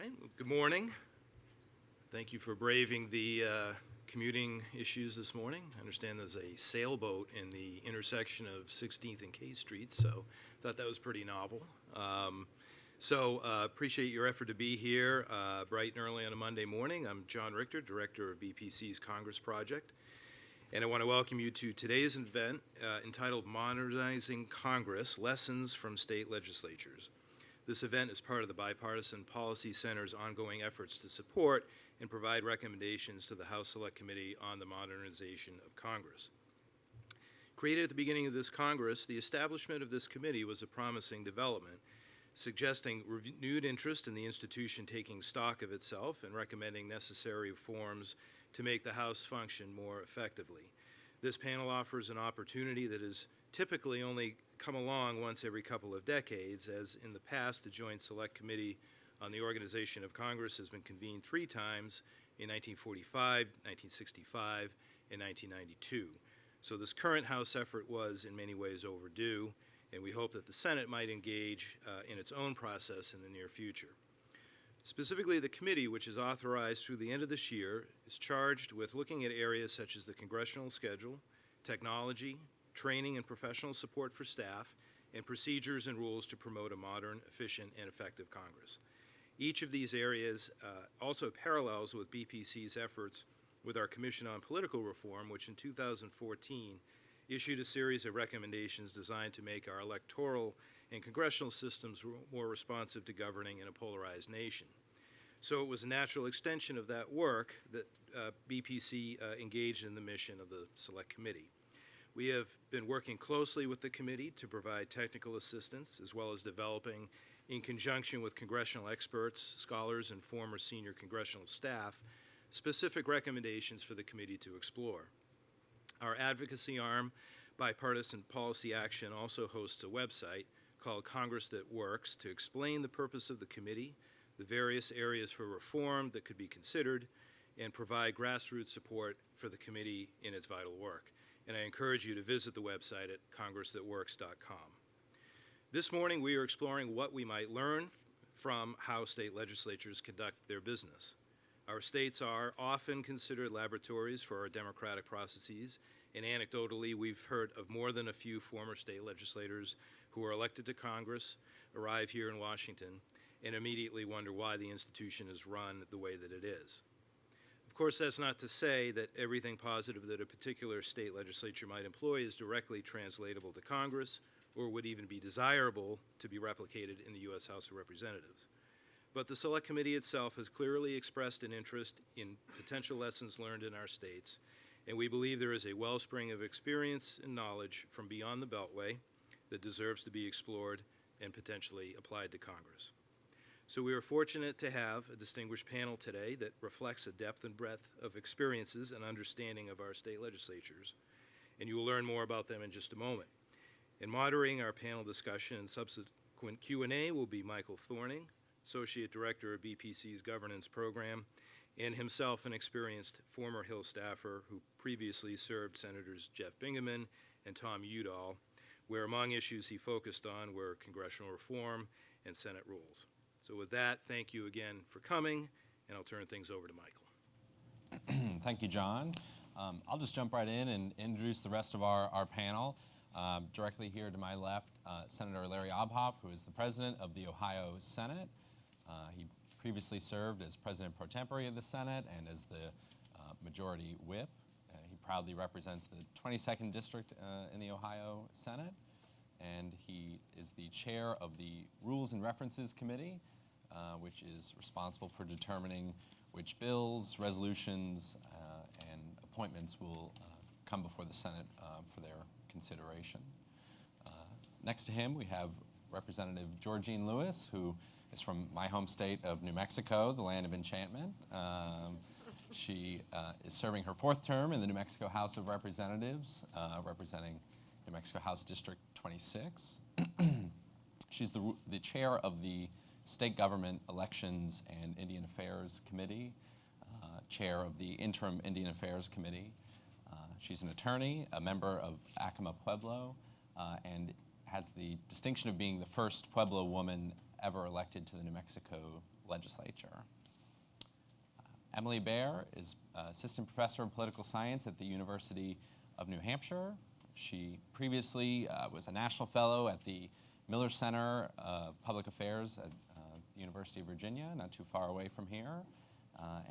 right, well, good morning. Thank you for braving the commuting issues this morning. I understand there's a sailboat in the intersection of 16th and K Street, so thought that was pretty novel. Appreciate your effort to be here bright and early on a Monday morning. I'm John Richter, Director of BPC's Congress Project, and I want to welcome you to today's event entitled Modernizing Congress, Lessons from State Legislatures. This event is part of the Bipartisan Policy Center's ongoing efforts to support and provide recommendations to the House Select Committee on the Modernization of Congress. Created at the beginning of this Congress, the establishment of this committee was a promising development, suggesting renewed interest in the institution taking stock of itself and recommending necessary reforms to make the House function more effectively. This panel offers an opportunity that is typically only come along once every couple of decades, as in the past the Joint Select Committee on the Organization of Congress has been convened 3 times in 1945, 1965, and 1992. So this current House effort was in many ways overdue, and we hope that the Senate might engage in its own process in the near future. Specifically, the committee, which is authorized through the end of this year, is charged with looking at areas such as the congressional schedule, technology, training and professional support for staff, and procedures and rules to promote a modern, efficient, and effective Congress. Each of these areas also parallels with BPC's efforts with our Commission on Political Reform, which in 2014 issued a series of recommendations designed to make our electoral and congressional systems more responsive to governing in a polarized nation. So it was a natural extension of that work that BPC engaged in the mission of the Select Committee. We have been working closely with the committee to provide technical assistance, as well as developing, in conjunction with congressional experts, scholars, and former senior congressional staff, specific recommendations for the committee to explore. Our advocacy arm, Bipartisan Policy Action, also hosts a website called Congress That Works to explain the purpose of the committee, the various areas for reform that could be considered, and provide grassroots support for the committee in its vital work. And I encourage you to visit the website at congressthatworks.com. This morning we are exploring what we might learn from how state legislatures conduct their business. Our states are often considered laboratories for our democratic processes, and anecdotally we've heard of more than a few former state legislators who are elected to Congress, arrive here in Washington, and immediately wonder why the institution is run the way that it is. Of course, that's not to say that everything positive that a particular state legislature might employ is directly translatable to Congress or would even be desirable to be replicated in the U.S. House of Representatives. But the Select Committee itself has clearly expressed an interest in potential lessons learned in our states, and we believe there is a wellspring of experience and knowledge from beyond the Beltway that deserves to be explored and potentially applied to Congress. So we are fortunate to have a distinguished panel today that reflects a depth and breadth of experiences and understanding of our state legislatures, and you will learn more about them in just a moment. In moderating our panel discussion and subsequent Q&A will be Michael Thorning, Associate Director of BPC's Governance Program, and himself an experienced former Hill staffer who previously served Senators Jeff Bingaman and Tom Udall, where among issues he focused on were congressional reform and Senate rules. So with that, thank you again for coming, and I'll turn things over to Michael. Thank you, John. I'll just jump right in and introduce the rest of our panel. Directly here to my left, Senator Larry Obhoff, who is the President of the Ohio Senate. He previously served as President pro tempore of the Senate and as the Majority Whip. He proudly represents the 22nd District in the Ohio Senate, and he is the chair of the Rules and References Committee, which is responsible for determining which bills, resolutions, and appointments will come before the Senate for their consideration. Next to him, we have Representative Georgene Lewis, who is from my home state of New Mexico, the land of enchantment. She is serving her 4th term in the New Mexico House of Representatives, representing New Mexico House District 26. She's the chair of the State Government Elections and Indian Affairs Committee, chair of the Interim Indian Affairs Committee. She's an attorney, a member of Acoma Pueblo, and has the distinction of being the first Pueblo woman ever elected to the New Mexico legislature. Emily Bair is Assistant Professor of Political Science at the University of New Hampshire. She previously was a National Fellow at the Miller Center of Public Affairs at the University of Virginia, not too far away from here.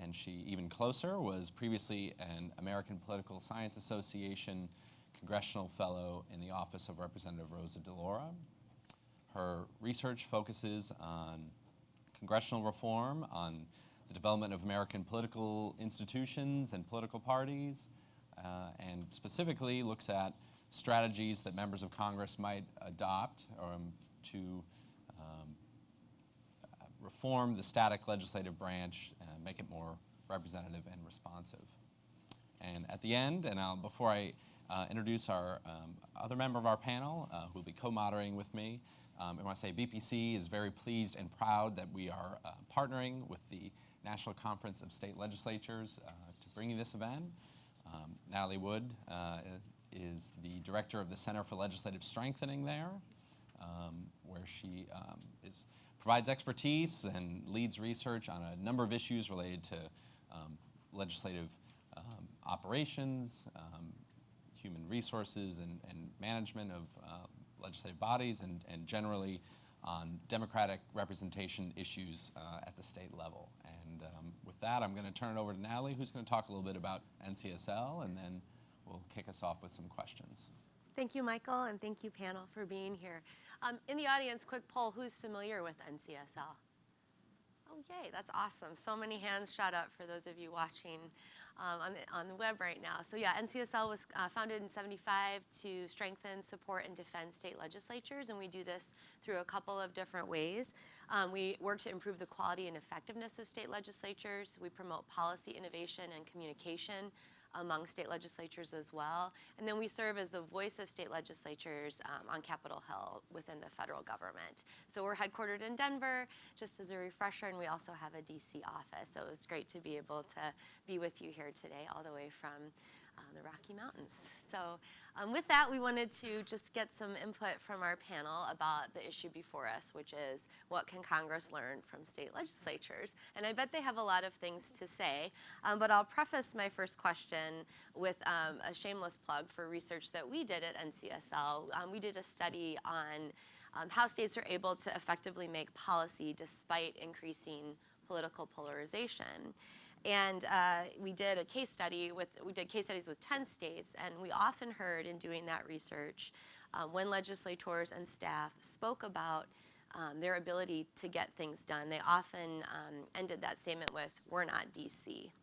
And she, even closer, was previously an American Political Science Association Congressional Fellow in the Office of Representative Rosa DeLauro. Her research focuses on congressional reform, on the development of American political institutions and political parties, and specifically looks at strategies that members of Congress might adopt to reform the static legislative branch and make it more representative and responsive. And at the end, and before I introduce our other member of our panel who will be co-moderating with me, I want to say BPC is very pleased and proud that we are partnering with the National Conference of State Legislatures to bring you this event. Natalie Wood is the director of the Center for Legislative Strengthening there, where she provides expertise and leads research on a number of issues related to legislative operations, human resources and management of legislative bodies, and generally on democratic representation issues at the state level. And with that, I'm going to turn it over to Natalie, who's going to talk a little bit about NCSL, and then we'll kick us off with some questions. Thank you, Michael, and thank you, panel, for being here. In the audience, quick poll, who's familiar with NCSL? Oh, yay, that's awesome. So many hands shot up for those of you watching on the web right now. So yeah, NCSL was founded in '75 to strengthen, support, and defend state legislatures, and we do this through a couple of different ways. We work to improve the quality and effectiveness of state legislatures. We promote policy innovation and communication among state legislatures as well. And then we serve as the voice of state legislatures on Capitol Hill within the federal government. So we're headquartered in Denver, just as a refresher, and we also have a DC office. So it's great to be able to be with you here today, all the way from the Rocky Mountains. So with that, we wanted to just get some input from our panel about the issue before us, which is what can Congress learn from state legislatures? And I bet they have a lot of things to say, but I'll preface my first question with a shameless plug for research that we did at NCSL. We did a study on how states are able to effectively make policy despite increasing political polarization. And we did case studies with 10 states, and we often heard in doing that research when legislators and staff spoke about their ability to get things done, they often ended that statement with, "We're not DC."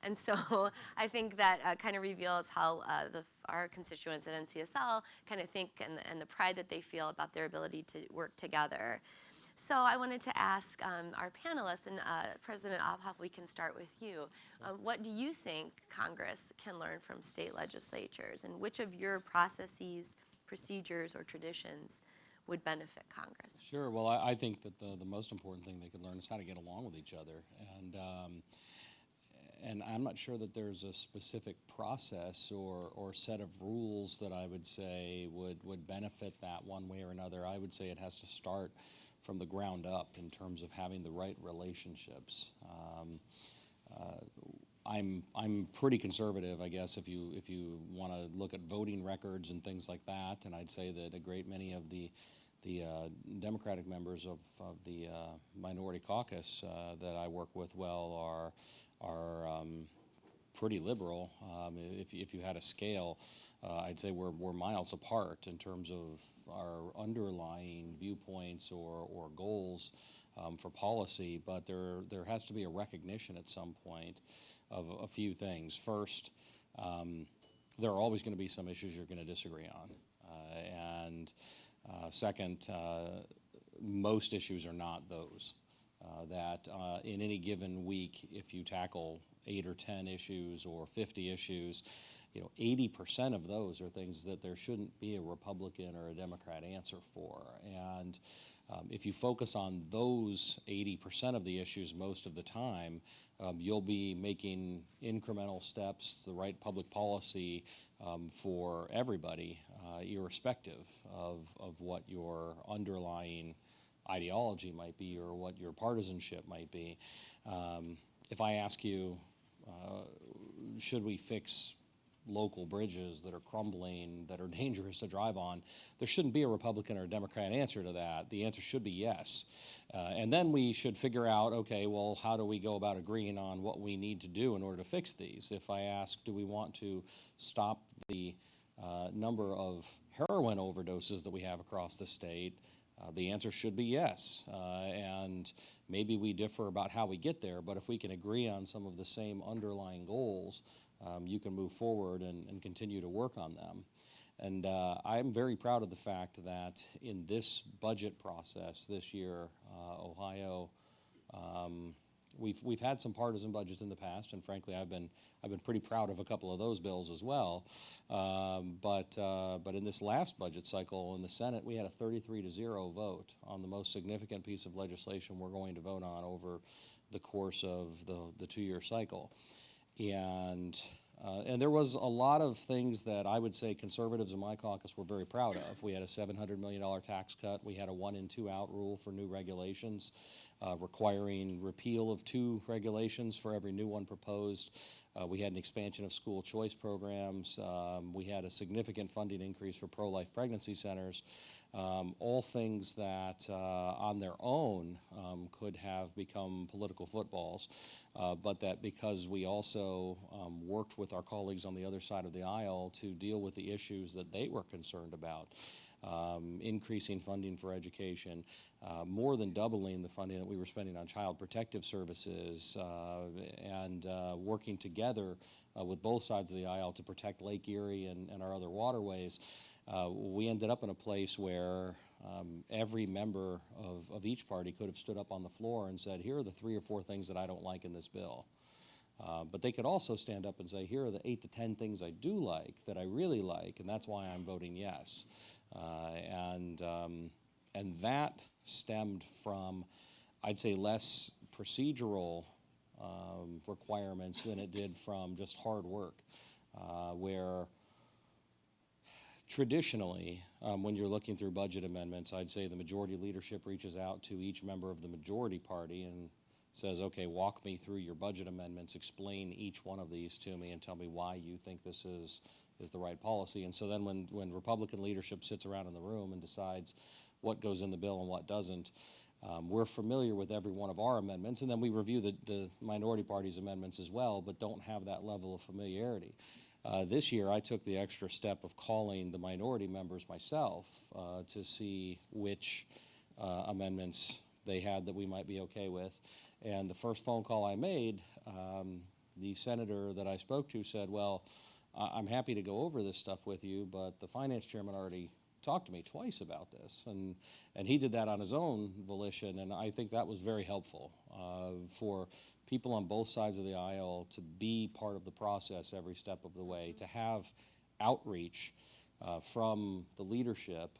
And so I think that kind of reveals how our constituents at NCSL kind of think and the pride that they feel about their ability to work together. So I wanted to ask our panelists, and President Obhoff, we can start with you. What do you think Congress can learn from state legislatures, and which of your processes, procedures, or traditions would benefit Congress? Sure. Well, I think that the most important thing they could learn is how to get along with each other. And I'm not sure that there's a specific process or set of rules that I would say would benefit that one way or another. I would say it has to start from the ground up in terms of having the right relationships. I'm pretty conservative, I guess, if you want to look at voting records and things like that. And I'd say that a great many of the Democratic members of the minority caucus that I work with well are pretty liberal. If you had a scale, I'd say we're miles apart in terms of our underlying viewpoints or goals for policy, but there has to be a recognition at some point of a few things. First, there are always going to be some issues you're going to disagree on. And second, most issues are not those. That in any given week, if you tackle 8 or 10 issues or 50 issues, 80% of those are things that there shouldn't be a Republican or a Democrat answer for. And if you focus on those 80% of the issues most of the time, you'll be making incremental steps, the right public policy for everybody, irrespective of what your underlying ideology might be or what your partisanship might be. If I ask you, should we fix local bridges that are crumbling, that are dangerous to drive on, there shouldn't be a Republican or a Democrat answer to that. The answer should be yes. And then we should figure out, okay, well, how do we go about agreeing on what we need to do in order to fix these? If I ask, do we want to stop the number of heroin overdoses that we have across the state, the answer should be yes. And maybe we differ about how we get there, but if we can agree on some of the same underlying goals, you can move forward and continue to work on them. And I'm very proud of the fact that in this budget process this year, Ohio, we've had some partisan budgets in the past, and frankly, I've been pretty proud of a couple of those bills as well. But in this last budget cycle in the Senate, we had a 33-0 vote on the most significant piece of legislation we're going to vote on over the course of the 2-year cycle. And there was a lot of things that I would say conservatives in my caucus were very proud of. We had a $700 million tax cut. We had a 1-in, 2-out rule for new regulations, requiring repeal of 2 regulations for every new one proposed. We had an expansion of school choice programs. We had a significant funding increase for pro-life pregnancy centers. All things that on their own could have become political footballs, but that because we also worked with our colleagues on the other side of the aisle to deal with the issues that they were concerned about, increasing funding for education, more than doubling the funding that we were spending on child protective services, and working together with both sides of the aisle to protect Lake Erie and our other waterways. We ended up in a place where every member of each party could have stood up on the floor and said, here are the 3 or 4 things that I don't like in this bill. But they could also stand up and say, here are the 8 to 10 things I do like, that I really like, and that's why I'm voting yes. And that stemmed from, I'd say, less procedural requirements than it did from just hard work, where traditionally, when you're looking through budget amendments, I'd say the majority leadership reaches out to each member of the majority party and says, okay, walk me through your budget amendments, explain each one of these to me, and tell me why you think this is the right policy. And so then when Republican leadership sits around in the room and decides what goes in the bill and what doesn't, we're familiar with every one of our amendments, and then we review the minority party's amendments as well, but don't have that level of familiarity. This year, I took the extra step of calling the minority members myself to see which amendments they had that we might be okay with. And the first phone call I made, the senator that I spoke to said, well, I'm happy to go over this stuff with you, but the finance chairman already talked to me twice about this. And he did that on his own volition, and I think that was very helpful for people on both sides of the aisle to be part of the process every step of the way, to have outreach from the leadership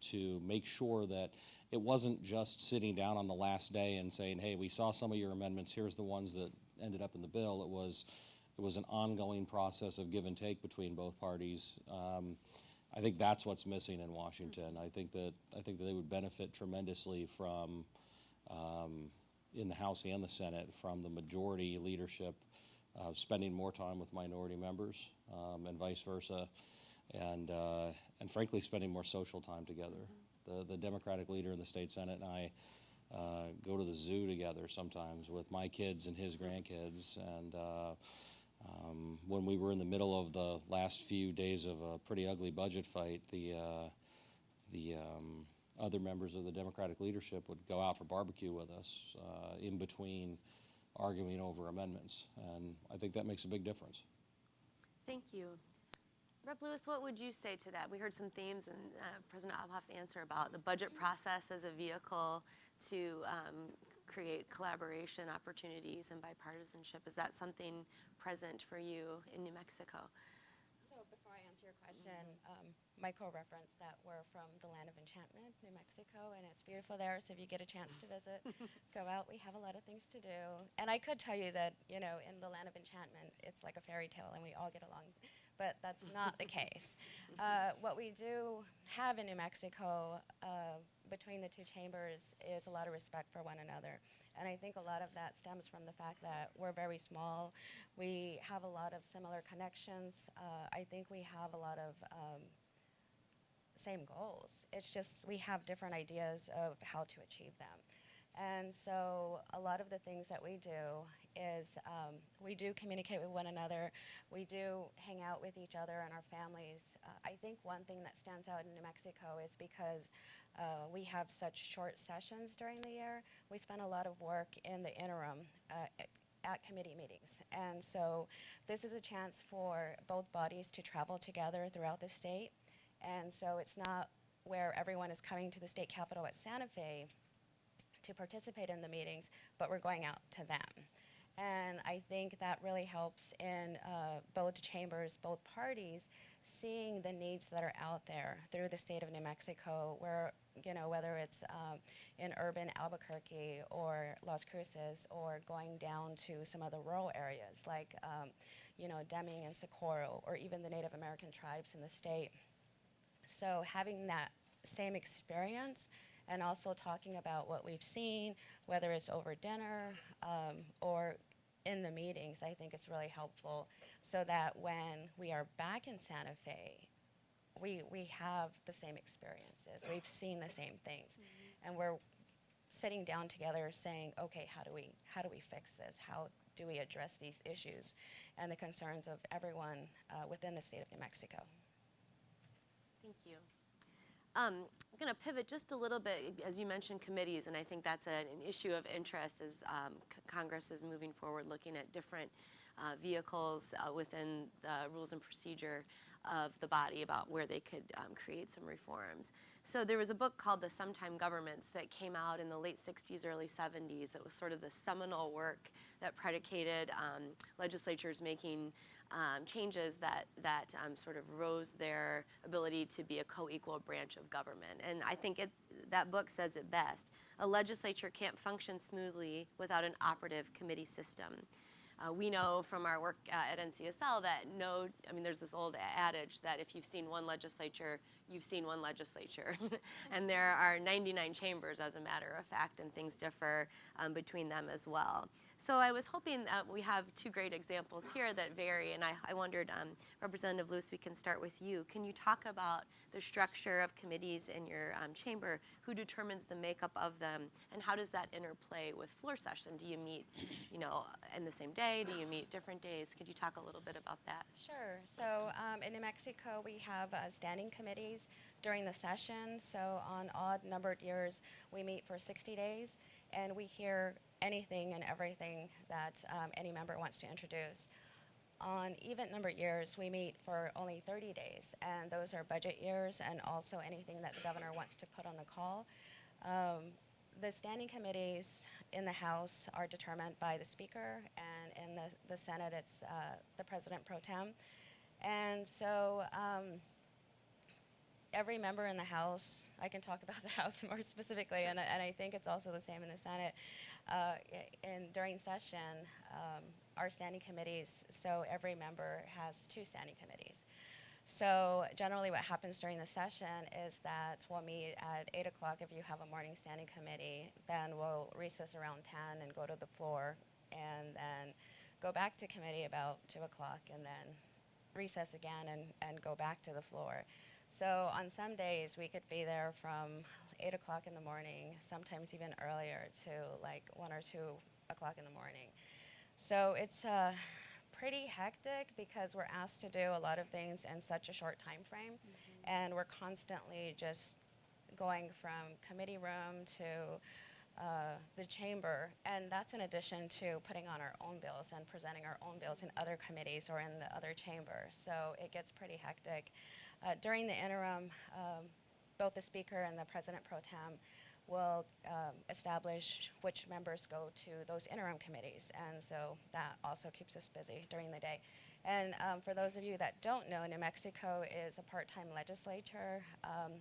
to make sure that it wasn't just sitting down on the last day and saying, hey, we saw some of your amendments, here's the ones that ended up in the bill. It was an ongoing process of give and take between both parties. I think that's what's missing in Washington. I think that they would benefit tremendously from, in the House and the Senate, from the majority leadership spending more time with minority members and vice versa, and frankly spending more social time together. The Democratic leader in the state Senate and I go to the zoo together sometimes with my kids and his grandkids, and when we were in the middle of the last few days of a pretty ugly budget fight, the other members of the Democratic leadership would go out for barbecue with us in between arguing over amendments, and I think that makes a big difference. Thank you. Rep. Lewis, what would you say to that? We heard some themes in President Obhoff's answer about the budget process as a vehicle to create collaboration opportunities and bipartisanship. Is that something present for you in New Mexico? So before I answer your question, Michael referenced that we're from the land of enchantment, New Mexico, and it's beautiful there. So if you get a chance to visit, go out. We have a lot of things to do. And I could tell you that, in the land of enchantment, it's like a fairy tale and we all get along. But that's not the case. What we do have in New Mexico, between the two chambers is a lot of respect for one another. And I think a lot of that stems from the fact that we're very small. We have a lot of similar connections. I think we have a lot of same goals. It's just we have different ideas of how to achieve them. And so a lot of the things that we do is we do communicate with one another. We do hang out with each other and our families. I think one thing that stands out in New Mexico is because we have such short sessions during the year, we spend a lot of work in the interim at committee meetings. And so this is a chance for both bodies to travel together throughout the state. And so it's not where everyone is coming to the state capitol at Santa Fe to participate in the meetings, but we're going out to them. And I think that really helps in both chambers, both parties, seeing the needs that are out there through the state of New Mexico, where, you know, whether it's in urban Albuquerque or Las Cruces, or going down to some of the rural areas like, you know, Deming and Socorro, or even the Native American tribes in the state. So having that same experience and also talking about what we've seen, whether it's over dinner or in the meetings, I think it's really helpful so that when we are back in Santa Fe, we have the same experiences. We've seen the same things. And we're sitting down together saying, okay, how do we fix this? How do we address these issues and the concerns of everyone within the state of New Mexico? Thank you. I'm going to pivot just a little bit, as you mentioned committees, and I think that's an issue of interest as Congress is moving forward, looking at different vehicles within the rules and procedure of the body about where they could create some reforms. So there was a book called The Sometime Governments that came out in the late 60s, early 70s. It was sort of the seminal work that predicated legislatures making changes that sort of rose their ability to be a co-equal branch of government. And I think that book says it best. A legislature can't function smoothly without an operative committee system. We know from our work at NCSL that there's this old adage that if you've seen one legislature, you've seen one legislature. And there are 99 chambers, as a matter of fact, and things differ between them as well. So I was hoping we have two great examples here that vary, and I wondered, Representative Lewis, we can start with you. Can you talk about the structure of committees in your chamber? Who determines the makeup of them, and how does that interplay with floor session? Do you meet, in the same day? Do you meet different days? Could you talk a little bit about that? Sure. So in New Mexico, we have standing committees during the session. So on odd-numbered years, we meet for 60 days, and we hear anything and everything that any member wants to introduce. On even-numbered years, we meet for only 30 days, and those are budget years and also anything that the governor wants to put on the call. The standing committees in the House are determined by the Speaker, and in the Senate, it's the President pro tem. And so every member in the House, I can talk about the House more specifically, and I think it's also the same in the Senate, and during session, our standing committees, so every member has two standing committees. So generally what happens during the session is that we'll meet at 8 o'clock if you have a morning standing committee, then we'll recess around 10 and go to the floor, and then go back to committee about 2 o'clock, and then recess again and go back to the floor. So on some days we could be there from 8 o'clock in the morning, sometimes even earlier, to like 1 or 2 o'clock in the morning. So it's pretty hectic because we're asked to do a lot of things in such a short time frame, and we're constantly just going from committee room to the chamber, and that's in addition to putting on our own bills and presenting our own bills in other committees or in the other chamber. So it gets pretty hectic. During the interim, both the Speaker and the President pro tem will establish which members go to those interim committees, and so that also keeps us busy during the day. And for those of you that don't know, New Mexico is a part-time legislature.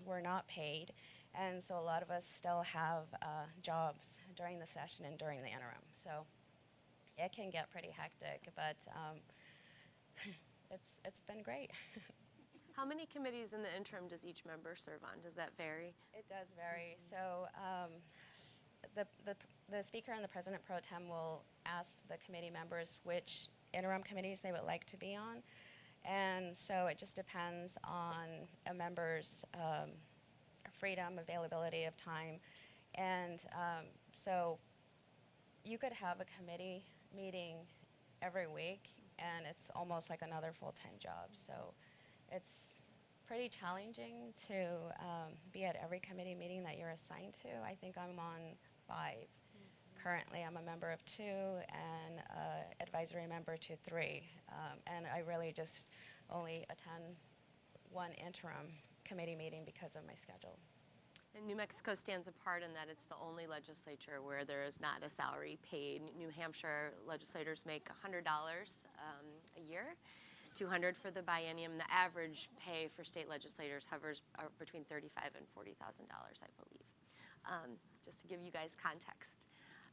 We're not paid, and so a lot of us still have jobs during the session and during the interim. So it can get pretty hectic, but it's been great. How many committees in the interim does each member serve on? Does that vary? It does vary. So the Speaker and the President Pro Tem will ask the committee members which interim committees they would like to be on. And so it just depends on a member's freedom, availability of time. And so you could have a committee meeting every week, and it's almost like another full-time job. So it's pretty challenging to be at every committee meeting that you're assigned to. I think I'm on 5. Currently, I'm a member of 2 and advisory member to 3. And I really just only attend one interim committee meeting because of my schedule. And New Mexico stands apart in that it's the only legislature where there is not a salary paid. New Hampshire legislators make $100 a year, $200 for the biennium. The average pay for state legislators hovers between $35,000 and $40,000, I believe. Just to give you guys context.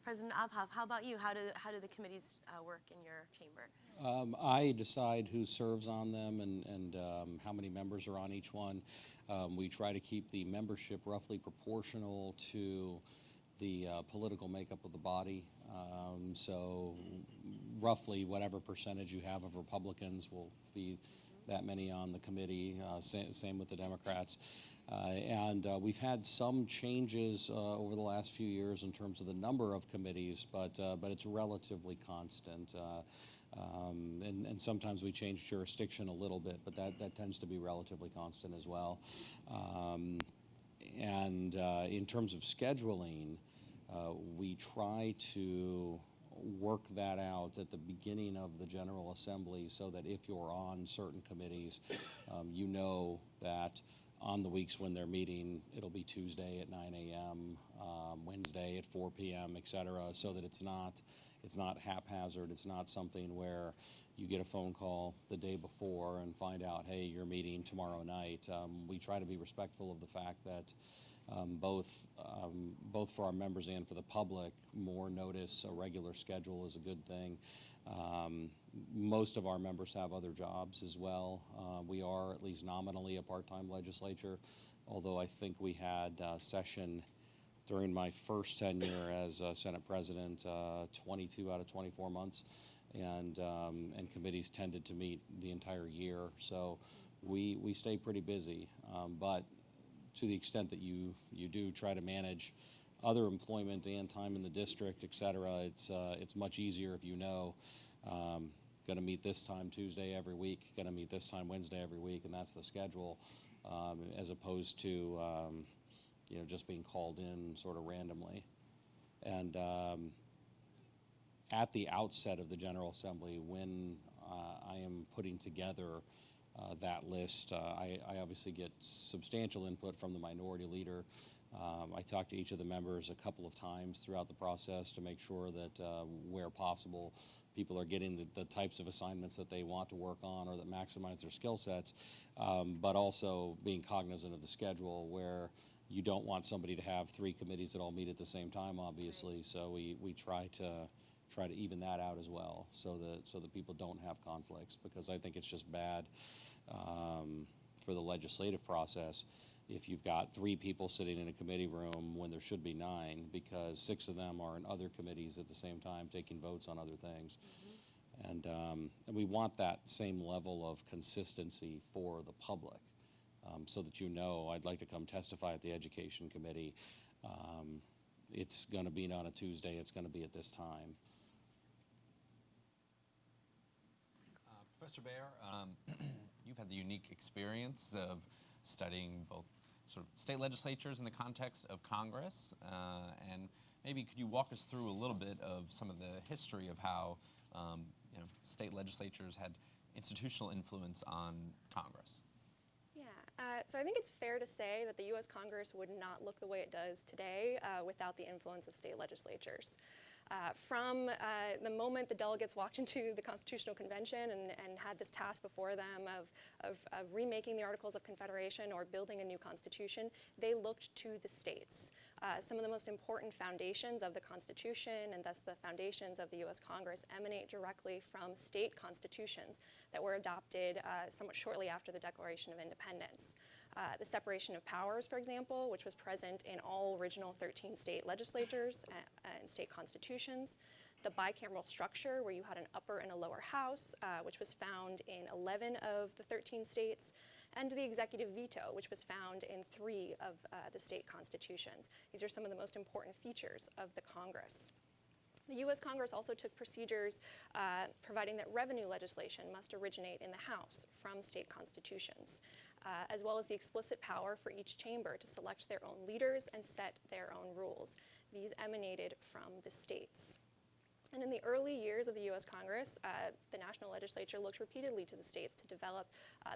President Obhoff, how about you? How do the committees work in your chamber? I decide who serves on them and how many members are on each one. We try to keep the membership roughly proportional to the political makeup of the body. So roughly whatever percentage you have of Republicans will be that many on the committee, same with the Democrats. And we've had some changes over the last few years in terms of the number of committees, but it's relatively constant. And sometimes we change jurisdiction a little bit, but that tends to be relatively constant as well. And in terms of scheduling, we try to work that out at the beginning of the General Assembly so that if you're on certain committees, you know that on the weeks when they're meeting, it'll be Tuesday at 9 a.m., Wednesday at 4 p.m., et cetera, so that it's not haphazard. It's not something where you get a phone call the day before and find out, hey, you're meeting tomorrow night. We try to be respectful of the fact that both for our members and for the public, more notice, a regular schedule is a good thing. Most of our members have other jobs as well. We are at least nominally a part-time legislature, although I think we had session during my first tenure as Senate President 22 out of 24 months, and committees tended to meet the entire year. So we stay pretty busy, but to the extent that you do try to manage other employment and time in the district, et cetera, it's much easier if you know going to meet this time Tuesday every week, going to meet this time Wednesday every week, and that's the schedule, as opposed to just being called in sort of randomly. And at the outset of the General Assembly, when I am putting together that list, I obviously get substantial input from the minority leader. I talk to each of the members a couple of times throughout the process to make sure that where possible, people are getting the types of assignments that they want to work on or that maximize their skill sets, but also being cognizant of the schedule where you don't want somebody to have 3 committees that all meet at the same time, obviously. Right. So we try to even that out as well, so that people don't have conflicts, because I think it's just bad for the legislative process if you've got 3 people sitting in a committee room when there should be 9, because 6 of them are in other committees at the same time taking votes on other things. Mm-hmm. And we want that same level of consistency for the public, so that I'd like to come testify at the Education Committee. It's going to be on a Tuesday. It's going to be at this time. Professor Bair, you've had the unique experience of studying both sort of state legislatures in the context of Congress, and maybe could you walk us through a little bit of some of the history of how state legislatures had institutional influence on Congress? So I think it's fair to say that the U.S. Congress would not look the way it does today without the influence of state legislatures. From the moment the delegates walked into the Constitutional Convention and had this task before them of remaking the Articles of Confederation or building a new constitution, they looked to the states. Some of the most important foundations of the Constitution, and thus the foundations of the U.S. Congress, emanate directly from state constitutions that were adopted somewhat shortly after the Declaration of Independence. The separation of powers, for example, which was present in all original 13 state legislatures and state constitutions. The bicameral structure, where you had an upper and a lower house, which was found in 11 of the 13 states. And the executive veto, which was found in 3 of the state constitutions. These are some of the most important features of the Congress. The U.S. Congress also took procedures providing that revenue legislation must originate in the House from state constitutions, as well as the explicit power for each chamber to select their own leaders and set their own rules. These emanated from the states. And in the early years of the U.S. Congress, the national legislature looked repeatedly to the states to develop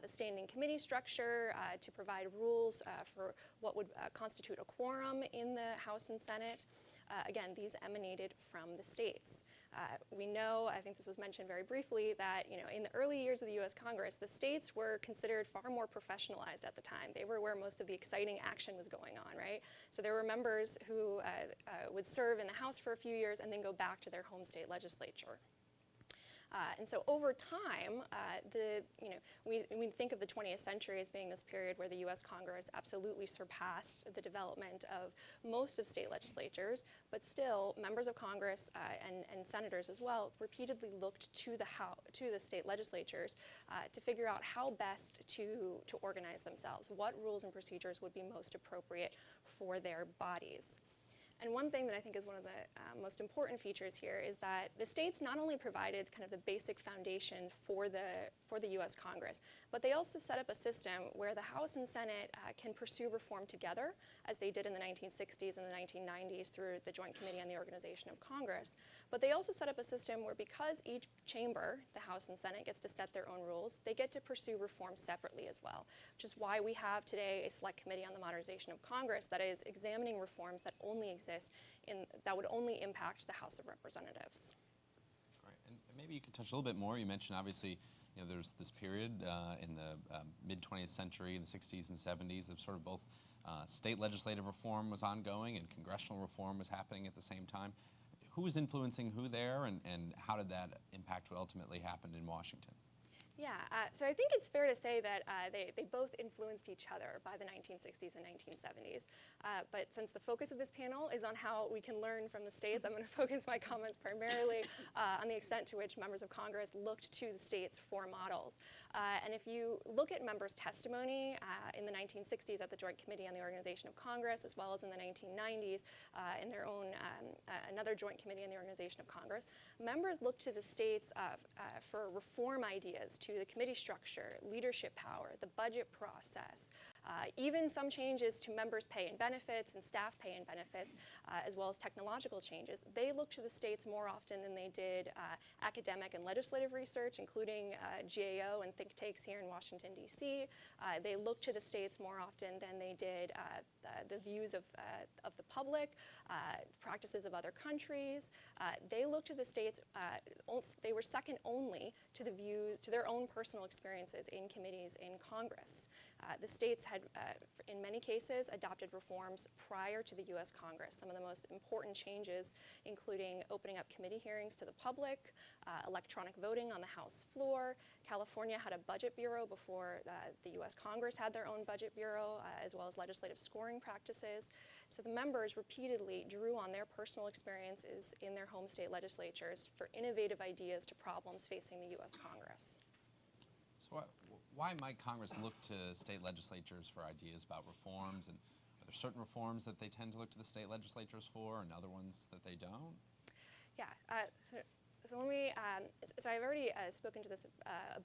the standing committee structure, to provide rules for what would constitute a quorum in the House and Senate. Again, these emanated from the states. We know, I think this was mentioned very briefly, that in the early years of the U.S. Congress, the states were considered far more professionalized at the time. They were where most of the exciting action was going on, right? So there were members who would serve in the House for a few years and then go back to their home state legislature. And so over time, we think of the 20th century as being this period where the U.S. Congress absolutely surpassed the development of most of state legislatures, but still members of Congress and senators as well repeatedly looked to the state legislatures to figure out how best to organize themselves, what rules and procedures would be most appropriate for their bodies. And one thing that I think is one of the most important features here is that the states not only provided kind of the basic foundation for the U.S. Congress, but they also set up a system where the House and Senate can pursue reform together, as they did in the 1960s and the 1990s through the Joint Committee on the Organization of Congress. But they also set up a system where, because each chamber, the House and Senate, gets to set their own rules, they get to pursue reform separately as well, which is why we have today a Select Committee on the Modernization of Congress that is examining reforms that only exist that would only impact the House of Representatives. Great. And maybe you could touch a little bit more. You mentioned, obviously, there's this period in the mid-20th century, in the 60s and 70s, of sort of both state legislative reform was ongoing and congressional reform was happening at the same time. Who was influencing who there, and how did that impact what ultimately happened in Washington? Yeah, so I think it's fair to say that they both influenced each other by the 1960s and 1970s. But since the focus of this panel is on how we can learn from the states, I'm going to focus my comments primarily on the extent to which members of Congress looked to the states for models. And if you look at members' testimony in the 1960s at the Joint Committee on the Organization of Congress, as well as in the 1990s in their own another Joint Committee on the Organization of Congress, members looked to the states for reform ideas, to the committee structure, leadership power, the budget process, even some changes to members' pay and benefits and staff pay and benefits, as well as technological changes. They looked to the states more often than they did academic and legislative research, including GAO and think tanks here in Washington, D.C. They looked to the states more often than they did the views of the public, practices of other countries. They looked to the states, they were second only to the views, to their own personal experiences in committees in Congress. The states had, in many cases, adopted reforms prior to the U.S. Congress. Some of the most important changes, including opening up committee hearings to the public, electronic voting on the House floor. California had a budget bureau before the U.S. Congress had their own budget bureau, as well as legislative scoring practices. So the members repeatedly drew on their personal experiences in their home state legislatures for innovative ideas to problems facing the U.S. Congress. So why might Congress look to state legislatures for ideas about reforms? And are there certain reforms that they tend to look to the state legislatures for and other ones that they don't? Yeah. So let me, so I've already spoken to this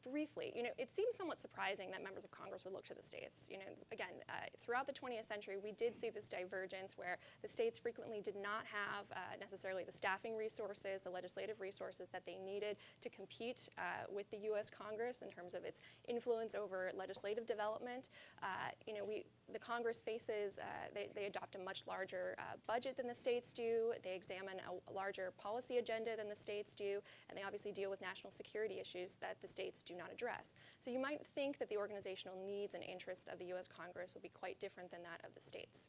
briefly. It seems somewhat surprising that members of Congress would look to the states. Again, throughout the 20th century, we did see this divergence where the states frequently did not have necessarily the staffing resources, the legislative resources that they needed to compete with the U.S. Congress in terms of its influence over legislative development. the Congress faces, they adopt a much larger budget than the states do. They examine a larger policy agenda than the states do, and they obviously deal with national security issues that the states do not address. So you might think that the organizational needs and interests of the U.S. Congress would be quite different than that of the states.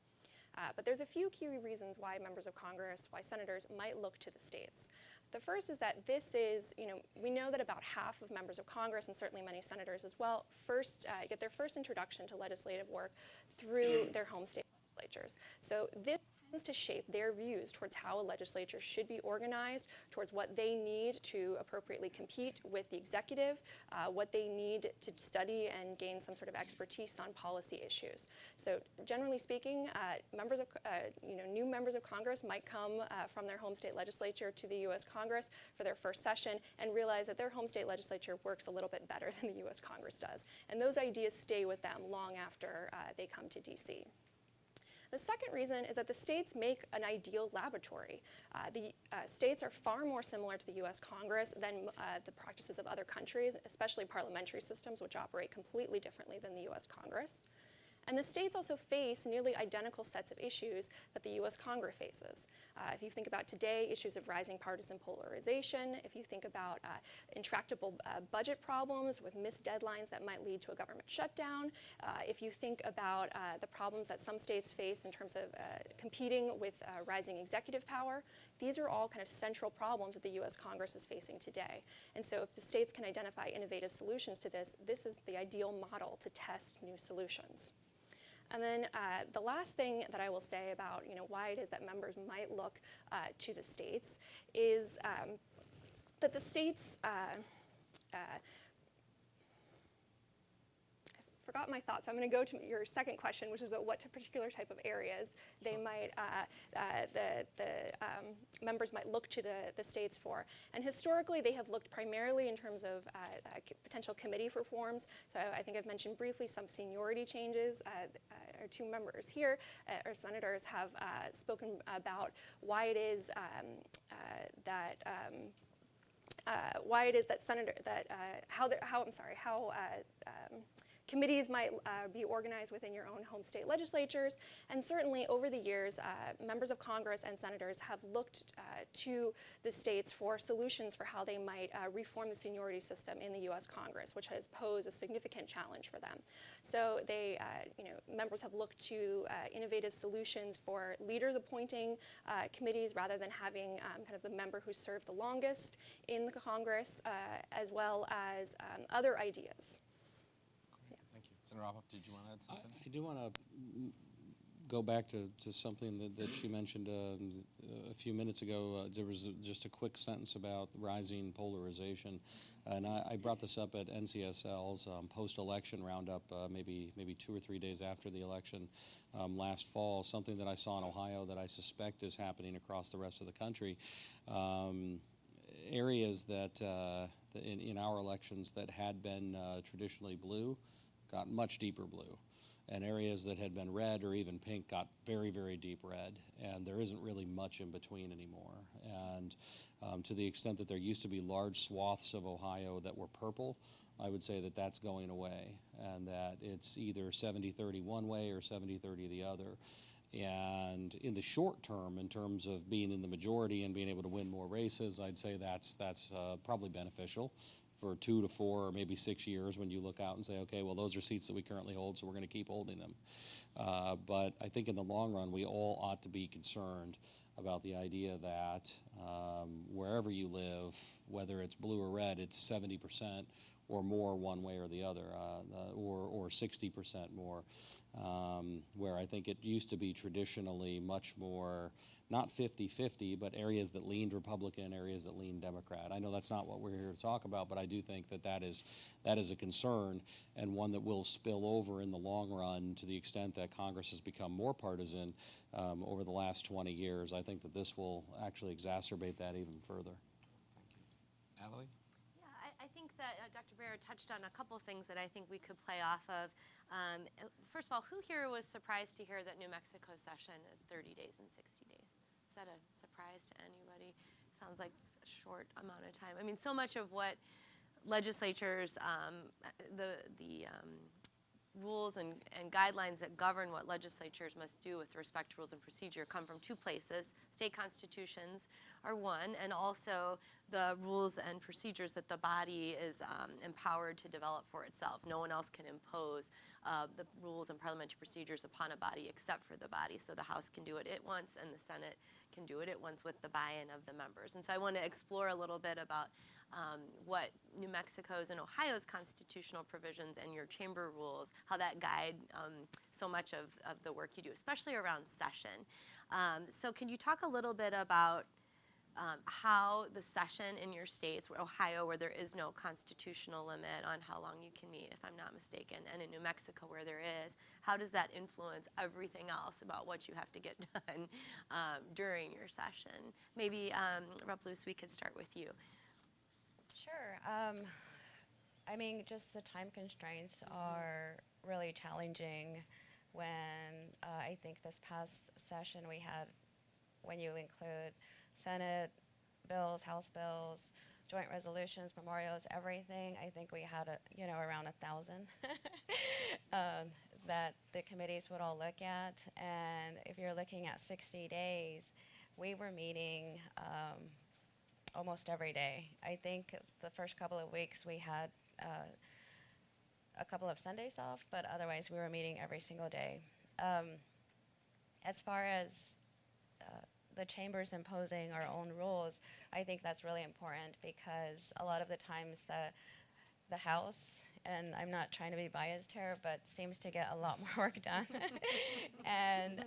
But there's a few key reasons why members of Congress, why senators might look to the states. The first is that this is, we know that about half of members of Congress, and certainly many senators as well, get their first introduction to legislative work through their home state legislatures. So this tends to shape their views towards how a legislature should be organized, towards what they need to appropriately compete with the executive, what they need to study and gain some sort of expertise on policy issues. So generally speaking, new members of Congress might come from their home state legislature to the U.S. Congress for their first session and realize that their home state legislature works a little bit better than the U.S. Congress does. And those ideas stay with them long after they come to D.C. The second reason is that the states make an ideal laboratory. The states are far more similar to the U.S. Congress than the practices of other countries, especially parliamentary systems, which operate completely differently than the U.S. Congress. And the states also face nearly identical sets of issues that the U.S. Congress faces. If you think about today, issues of rising partisan polarization, if you think about intractable budget problems with missed deadlines that might lead to a government shutdown, if you think about the problems that some states face in terms of competing with rising executive power, these are all kind of central problems that the U.S. Congress is facing today. And so if the states can identify innovative solutions to this, this is the ideal model to test new solutions. And then the last thing that I will say about why it is that members might look to the states is that the states, I forgot my thoughts, so I'm going to go to your second question, which is what particular type of areas they might, members might look to the states for. And historically, they have looked primarily in terms of potential committee reforms. So I think I've mentioned briefly some seniority changes. Our two members here, our senators, have spoken about why it is how committees might be organized within your own home state legislatures. And certainly over the years, members of Congress and senators have looked to the states for solutions for how they might reform the seniority system in the U.S. Congress, which has posed a significant challenge for them. So they, members have looked to innovative solutions for leaders appointing committees rather than having kind of the member who served the longest in the Congress, as well as other ideas. Thank you. Senator Obhoff, did you want to add something? I do want to go back to something that she mentioned a few minutes ago. There was just a quick sentence about rising polarization. And I brought this up at NCSL's post-election roundup maybe 2 or 3 days after the election last fall, something that I saw in Ohio that I suspect is happening across the rest of the country. Areas that in our elections that had been traditionally blue got much deeper blue, and areas that had been red or even pink got very, very deep red, and there isn't really much in between anymore. And to the extent that there used to be large swaths of Ohio that were purple, I would say that that's going away, and that it's either 70-30 one way or 70-30 the other. And in the short term, in terms of being in the majority and being able to win more races, I'd say that's probably beneficial for 2 to 4 or maybe 6 years when you look out and say, okay, well, those are seats that we currently hold, so we're going to keep holding them. But I think in the long run, we all ought to be concerned about the idea that wherever you live, whether it's blue or red, it's 70% or more one way or the other, or 60% more. Where I think it used to be traditionally much more, not 50-50, but areas that leaned Republican, areas that leaned Democrat. I know that's not what we're here to talk about, but I do think that is a concern, and one that will spill over in the long run to the extent that Congress has become more partisan over the last 20 years. I think that this will actually exacerbate that even further. Thank you. Natalie? I think that Dr. Bair touched on a couple things that I think we could play off of. First of all, who here was surprised to hear that New Mexico session is 30 days and 60 days? Is that a surprise to anybody? Sounds like a short amount of time. I mean, so much of what legislatures, the rules and guidelines that govern what legislatures must do with respect to rules and procedure come from two places. State constitutions are one, and also the rules and procedures that the body is empowered to develop for itself. No one else can impose the rules and parliamentary procedures upon a body except for the body. So the House can do it at once, and the Senate can do it at once with the buy-in of the members. And so I want to explore a little bit about what New Mexico's and Ohio's constitutional provisions and your chamber rules, how that guide so much of the work you do, especially around session. So can you talk a little bit about how the session in your states, Ohio, where there is no constitutional limit on how long you can meet, if I'm not mistaken, and in New Mexico, where there is, how does that influence everything else about what you have to get done during your session? Maybe, Rep. Luce, we could start with you. Sure. I mean, just the time constraints are really challenging when I think this past session we had, when you include Senate bills, House bills, joint resolutions, memorials, everything, I think we had, around 1,000 that the committees would all look at. And if you're looking at 60 days, we were meeting almost every day. I think the first couple of weeks we had a couple of Sundays off, but otherwise we were meeting every single day. As far as the chambers imposing our own rules, I think that's really important because a lot of the times the House, and I'm not trying to be biased here, but seems to get a lot more work done. And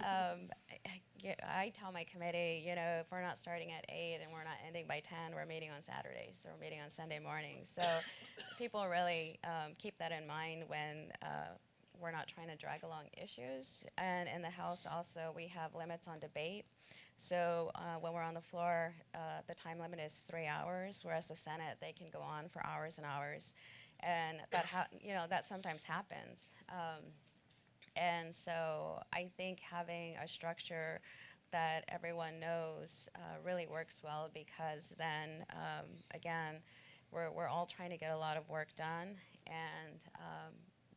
I tell my committee, if we're not starting at 8 and we're not ending by 10, we're meeting on Saturdays or we're meeting on Sunday mornings. So people really keep that in mind when we're not trying to drag along issues. And in the House also, we have limits on debate. So when we're on the floor, the time limit is 3 hours, whereas the Senate, they can go on for hours and hours. And that sometimes happens. And so I think having a structure that everyone knows really works well, because then, again, we're all trying to get a lot of work done. And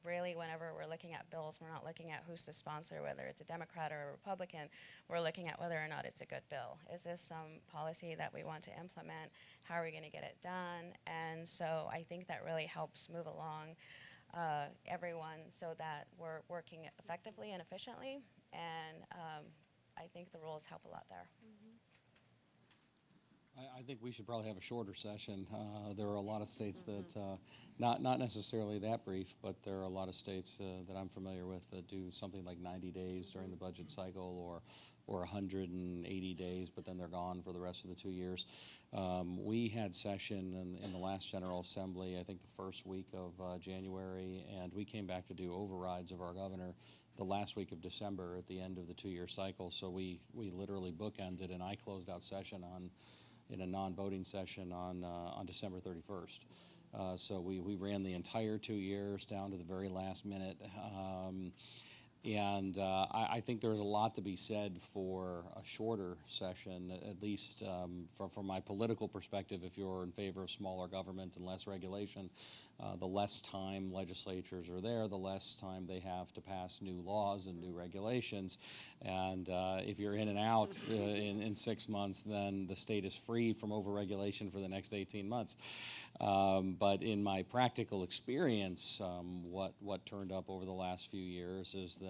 really, whenever we're looking at bills, we're not looking at who's the sponsor, whether it's a Democrat or a Republican. We're looking at whether or not it's a good bill. Is this some policy that we want to implement? How are we going to get it done? And so I think that really helps move along everyone so that we're working effectively and efficiently. And I think the rules help a lot there. I think we should probably have a shorter session. There are a lot of states that, not necessarily that brief, but there are a lot of states that I'm familiar with that do something like 90 days during the budget cycle, or 180 days, but then they're gone for the rest of the 2 years. We had session in the last General Assembly, I think the first week of January, and we came back to do overrides of our governor the last week of December at the end of the 2-year cycle. So we literally bookended, and I closed out session in a non-voting session on December 31st. So we ran the entire 2 years down to the very last minute. And I think there's a lot to be said for a shorter session, at least from my political perspective. If you're in favor of smaller government and less regulation, the less time legislatures are there, the less time they have to pass new laws and new regulations. And if you're in and out in 6 months, then the state is free from overregulation for the next 18 months. But in my practical experience, what turned up over the last few years is that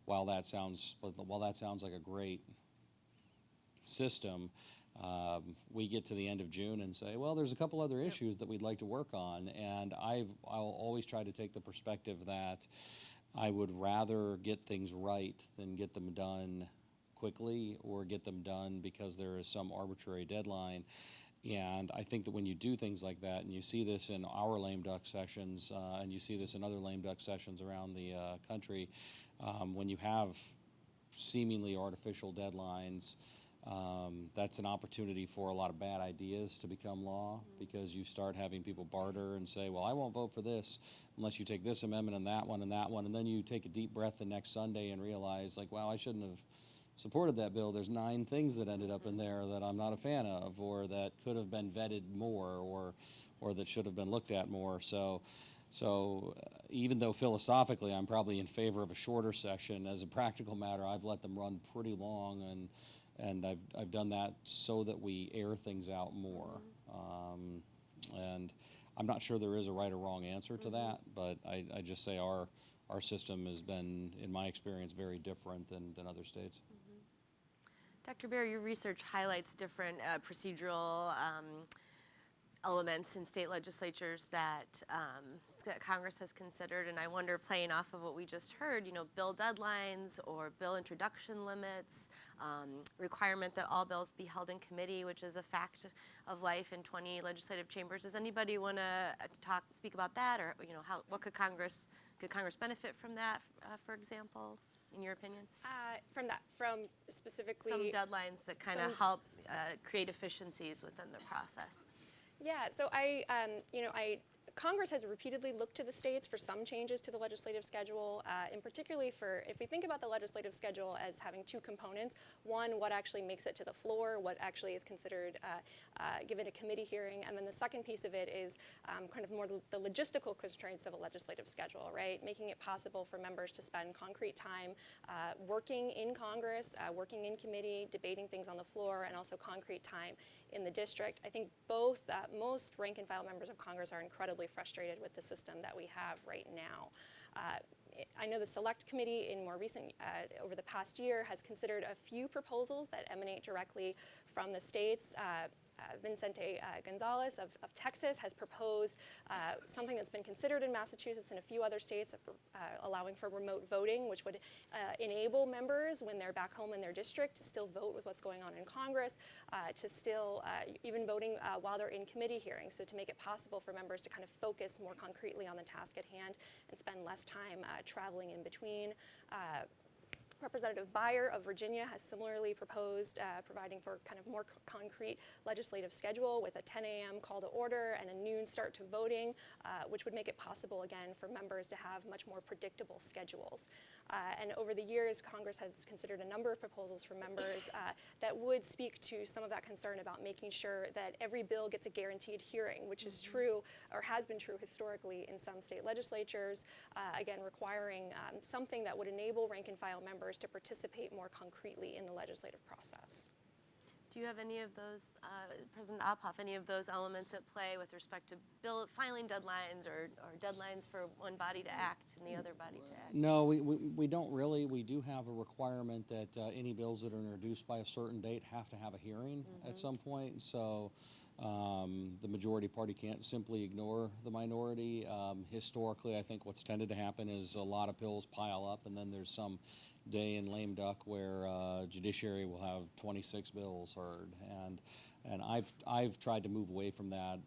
while that sounds like a great system, we get to the end of June and say, well, there's a couple other issues that we'd like to work on. And I'll always try to take the perspective that I would rather get things right than get them done quickly or get them done because there is some arbitrary deadline. And I think that when you do things like that, and you see this in our lame duck sessions, and you see this in other lame duck sessions around the country, when you have seemingly artificial deadlines, that's an opportunity for a lot of bad ideas to become law, because you start having people barter and say, well, I won't vote for this unless you take this amendment and that one, and then you take a deep breath the next Sunday and realize, like, wow, I shouldn't have supported that bill. There's 9 things that ended up in there that I'm not a fan of, or that could have been vetted more, or that should have been looked at more. So So even though philosophically I'm probably in favor of a shorter session, as a practical matter, I've let them run pretty long, and I've done that so that we air things out more. And I'm not sure there is a right or wrong answer to that, but I just say our system has been, in my experience, very different than other states. Dr. Bair, your research highlights different procedural elements in state legislatures that Congress has considered, and I wonder, playing off of what we just heard, bill deadlines or bill introduction limits, requirement that all bills be held in committee, which is a fact of life in 20 legislative chambers. Does anybody want to speak about that, or what could Congress benefit from that, for example, in your opinion? From specifically Some deadlines that kind of help create efficiencies within the process. Yeah, so Congress has repeatedly looked to the states for some changes to the legislative schedule, and particularly if we think about the legislative schedule as having two components: one, what actually makes it to the floor, what actually is considered given a committee hearing, and then the second piece of it is kind of more the logistical constraints of a legislative schedule, right? Making it possible for members to spend concrete time working in Congress, working in committee, debating things on the floor, and also concrete time in the district. I think both most rank and file members of Congress are incredibly frustrated with the system that we have right now. I know the Select Committee in more recent, over the past year, has considered a few proposals that emanate directly from the states. Vicente Gonzalez of Texas has proposed something that's been considered in Massachusetts and a few other states, allowing for remote voting, which would enable members, when they're back home in their district, to still vote with what's going on in Congress, to still even voting while they're in committee hearings, so to make it possible for members to kind of focus more concretely on the task at hand and spend less time traveling in between. Representative Bair of Virginia has similarly proposed providing for kind of more concrete legislative schedule with a 10 a.m. call to order and a noon start to voting, which would make it possible, again, for members to have much more predictable schedules. And over the years, Congress has considered a number of proposals from members that would speak to some of that concern about making sure that every bill gets a guaranteed hearing, which is true, or has been true historically in some state legislatures, again, requiring something that would enable rank and file members to participate more concretely in the legislative process. Do you have any of those, President Ophoff, any of those elements at play with respect to bill filing deadlines or deadlines for one body to act and the other body to act? No, we don't really. We do have a requirement that any bills that are introduced by a certain date have to have a hearing at some point. So the majority party can't simply ignore the minority. Historically, I think what's tended to happen is a lot of bills pile up, and then there's some day in lame duck where judiciary will have 26 bills heard, and I've tried to move away from that.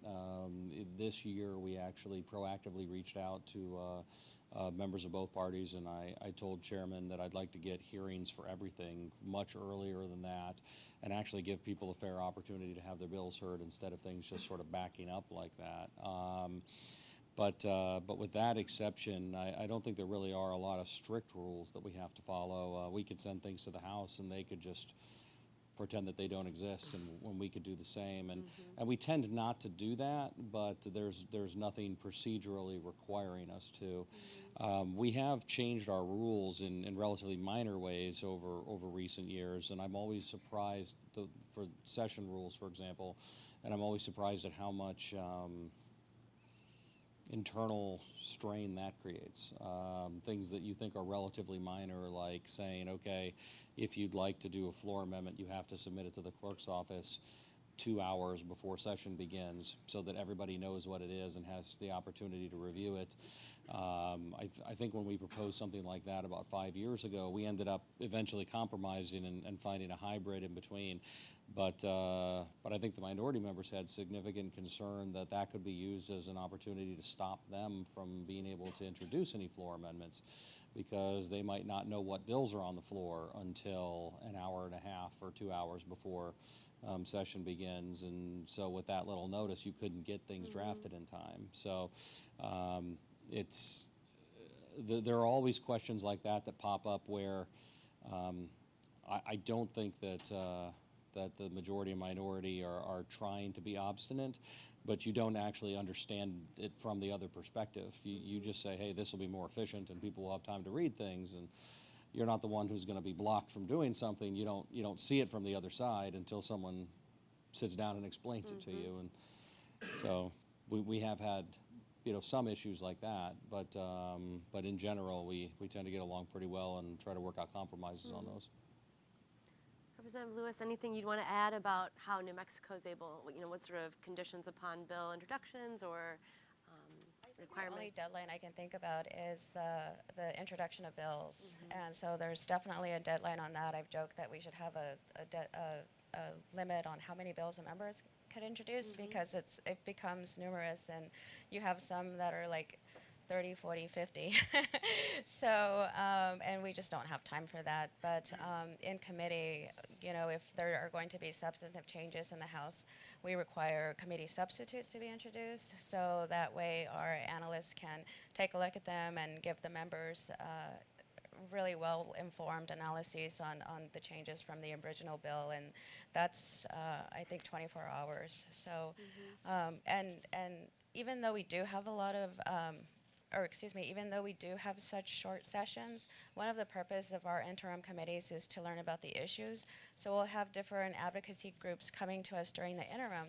This year, we actually proactively reached out to members of both parties, and I told Chairman that I'd like to get hearings for everything much earlier than that, and actually give people a fair opportunity to have their bills heard instead of things just sort of backing up like that. But with that exception, I don't think there really are a lot of strict rules that we have to follow. We could send things to the House, and they could just pretend that they don't exist, and when we could do the same. And we tend not to do that, but there's nothing procedurally requiring us to. We have changed our rules in relatively minor ways over recent years, and I'm always surprised, for session rules, for example, and I'm always surprised at how much internal strain that creates. Things that you think are relatively minor, like saying, okay, if you'd like to do a floor amendment, you have to submit it to the clerk's office 2 hours before session begins so that everybody knows what it is and has the opportunity to review it. I think when we proposed something like that about 5 years ago, we ended up eventually compromising and finding a hybrid in between. But I think the minority members had significant concern that that could be used as an opportunity to stop them from being able to introduce any floor amendments, because they might not know what bills are on the floor until an hour and a half or 2 hours before session begins. And so with that little notice, you couldn't get things drafted in time. So there are always questions like that pop up where I don't think that that the majority and minority are trying to be obstinate, but you don't actually understand it from the other perspective. You just say, hey, this will be more efficient and people will have time to read things, and you're not the one who's going to be blocked from doing something. You don't see it from the other side until someone sits down and explains it to you. And so we have had some issues like that, but in general we tend to get along pretty well and try to work out compromises on those. Representative Lewis, anything you'd want to add about how New Mexico is able, what sort of conditions upon bill introductions or requirements? The only deadline I can think about is the introduction of bills, and so there's definitely a deadline on that. I've joked that we should have a limit on how many bills a member could introduce because it becomes numerous, and you have some that are like 30, 40, 50. So, and we just don't have time for that. But in committee, if there are going to be substantive changes in the House, we require committee substitutes to be introduced, so that way our analysts can take a look at them and give the members really well-informed analyses on the changes from the original bill, and that's, I think, 24 hours. So, and even though we do have a lot of even though we do have such short sessions, one of the purposes of our interim committees is to learn about the issues. So we'll have different advocacy groups coming to us during the interim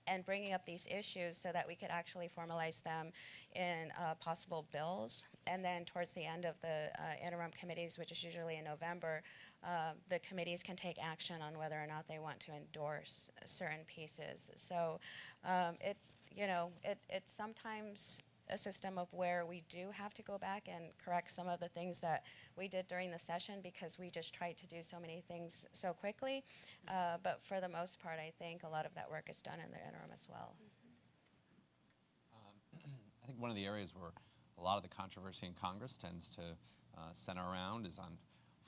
and bringing up these issues so that we could actually formalize them in possible bills. And then towards the end of the interim committees, which is usually in November, the committees can take action on whether or not they want to endorse certain pieces. So it's sometimes a system of where we do have to go back and correct some of the things that we did during the session because we just tried to do so many things so quickly. But for the most part, I think a lot of that work is done in the interim as well. I think one of the areas where a lot of the controversy in Congress tends to center around is on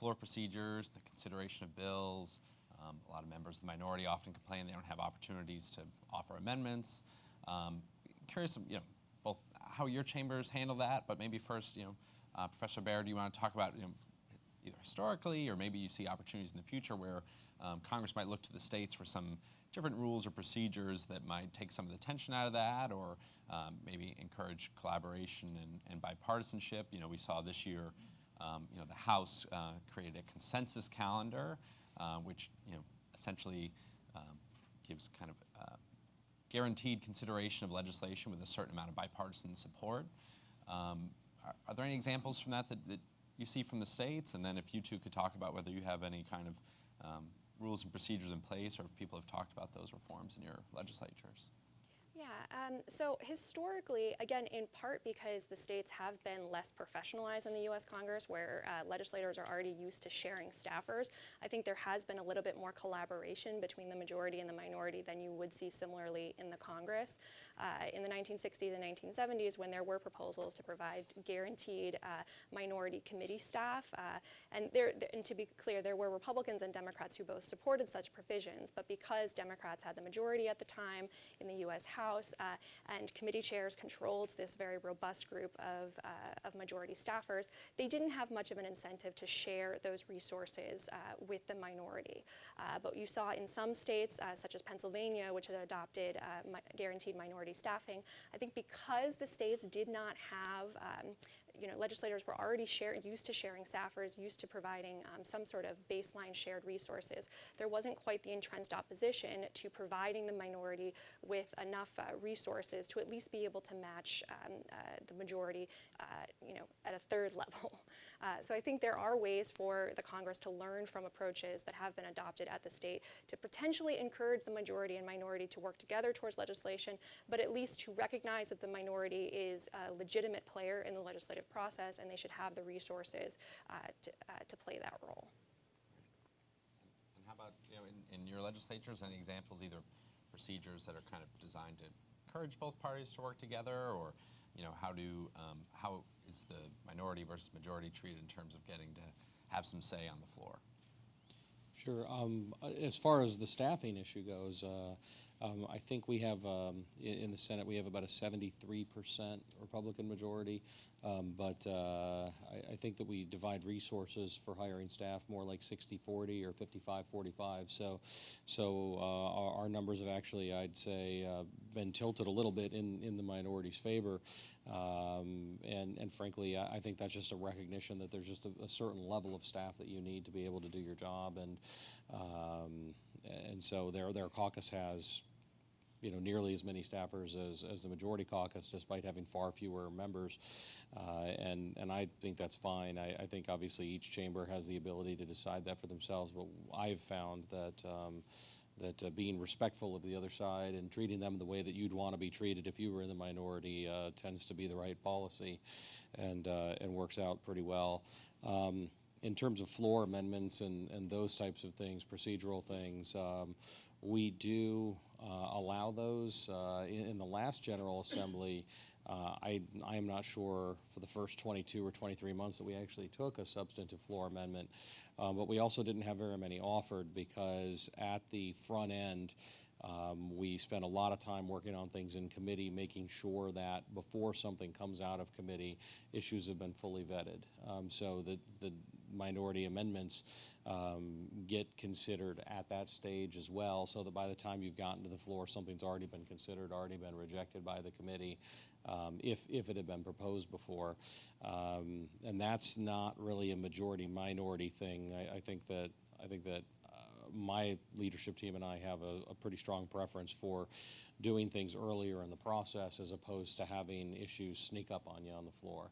floor procedures, the consideration of bills. A lot of members of the minority often complain they don't have opportunities to offer amendments. Curious, both how your chambers handle that, but maybe first, Professor Bair, do you want to talk about, either historically or maybe you see opportunities in the future where Congress might look to the states for some different rules or procedures that might take some of the tension out of that, or maybe encourage collaboration and bipartisanship. We saw this year, the House created a consensus calendar, which essentially gives kind of guaranteed consideration of legislation with a certain amount of bipartisan support. Are there any examples from that you see from the states? And then if you two could talk about whether you have any kind of rules and procedures in place, or if people have talked about those reforms in your legislatures. Yeah, so historically, again, in part because the states have been less professionalized in the U.S. Congress, where legislators are already used to sharing staffers, I think there has been a little bit more collaboration between the majority and the minority than you would see similarly in the Congress. In the 1960s and 1970s, when there were proposals to provide guaranteed minority committee staff, and to be clear, there were Republicans and Democrats who both supported such provisions, but because Democrats had the majority at the time in the U.S. House, and committee chairs controlled this very robust group of majority staffers, they didn't have much of an incentive to share those resources with the minority. But you saw in some states, such as Pennsylvania, which had adopted guaranteed minority staffing, I think because the states did not have legislators were already used to sharing staffers, used to providing some sort of baseline shared resources. There wasn't quite the entrenched opposition to providing the minority with enough resources to at least be able to match the majority, at a third level. So I think there are ways for the Congress to learn from approaches that have been adopted at the state to potentially encourage the majority and minority to work together towards legislation, but at least to recognize that the minority is a legitimate player in the legislative process and they should have the resources to play that role. And how about, in your legislatures, any examples, either procedures that are kind of designed to encourage both parties to work together, or how is the minority versus majority treated in terms of getting to have some say on the floor? Sure. As far as the staffing issue goes, I think we have, in the Senate, we have about a 73% Republican majority. But I think that we divide resources for hiring staff more like 60-40 or 55-45. So our numbers have actually, I'd say, been tilted a little bit in the minority's favor. And frankly, I think that's just a recognition that there's just a certain level of staff that you need to be able to do your job. And so their caucus has, nearly as many staffers as the majority caucus, despite having far fewer members. And I think that's fine. I think obviously each chamber has the ability to decide that for themselves, but I've found that being respectful of the other side and treating them the way that you'd want to be treated if you were in the minority tends to be the right policy and works out pretty well. In terms of floor amendments and those types of things, procedural things, we do allow those. In the last General Assembly, I am not sure for the first 22 or 23 months that we actually took a substantive floor amendment, but we also didn't have very many offered because at the front end, we spent a lot of time working on things in committee, making sure that before something comes out of committee, issues have been fully vetted. So the minority amendments get considered at that stage as well, so that by the time you've gotten to the floor, something's already been considered, already been rejected by the committee, if it had been proposed before. And that's not really a majority-minority thing. I think that my leadership team and I have a pretty strong preference for doing things earlier in the process as opposed to having issues sneak up on you on the floor.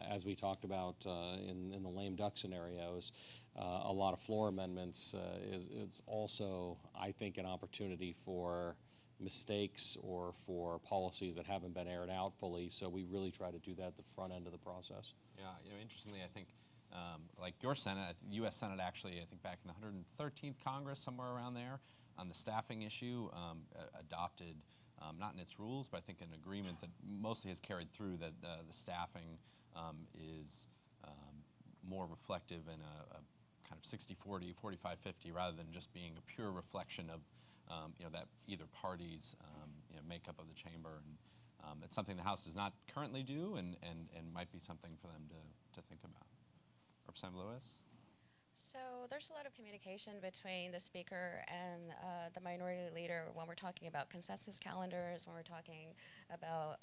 As we talked about in the lame duck scenarios, a lot of floor amendments is also, I think, an opportunity for mistakes or for policies that haven't been aired out fully. So we really try to do that at the front end of the process. Yeah, interestingly, I think like your Senate, the U.S. Senate actually, I think back in the 113th Congress, somewhere around there, on the staffing issue, adopted, not in its rules, but I think an agreement that mostly has carried through that the staffing is more reflective in a kind of 60-40, 45-50, rather than just being a pure reflection of that either party's makeup of the chamber. And it's something the House does not currently do, and might be something for them to think about. Representative Lewis? So there's a lot of communication between the speaker and the minority leader when we're talking about consensus calendars, when we're talking about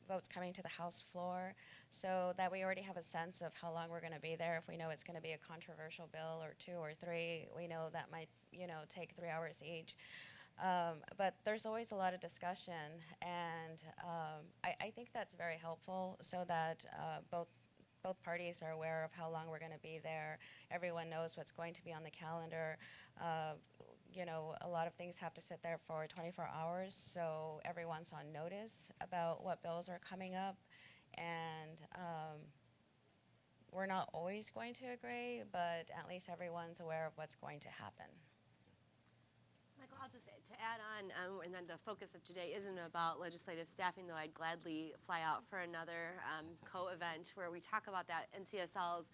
votes coming to the House floor, so that we already have a sense of how long we're going to be there. If we know it's going to be a controversial bill or 2 or 3, we know that might take 3 hours each. But there's always a lot of discussion, and I think that's very helpful, so that both parties are aware of how long we're going to be there. Everyone knows what's going to be on the calendar. A lot of things have to sit there for 24 hours, so everyone's on notice about what bills are coming up. And we're not always going to agree, but at least everyone's aware of what's going to happen. Michael, I'll just to add on, and then the focus of today isn't about legislative staffing, though I'd gladly fly out for another co-event where we talk about that. NCSL's,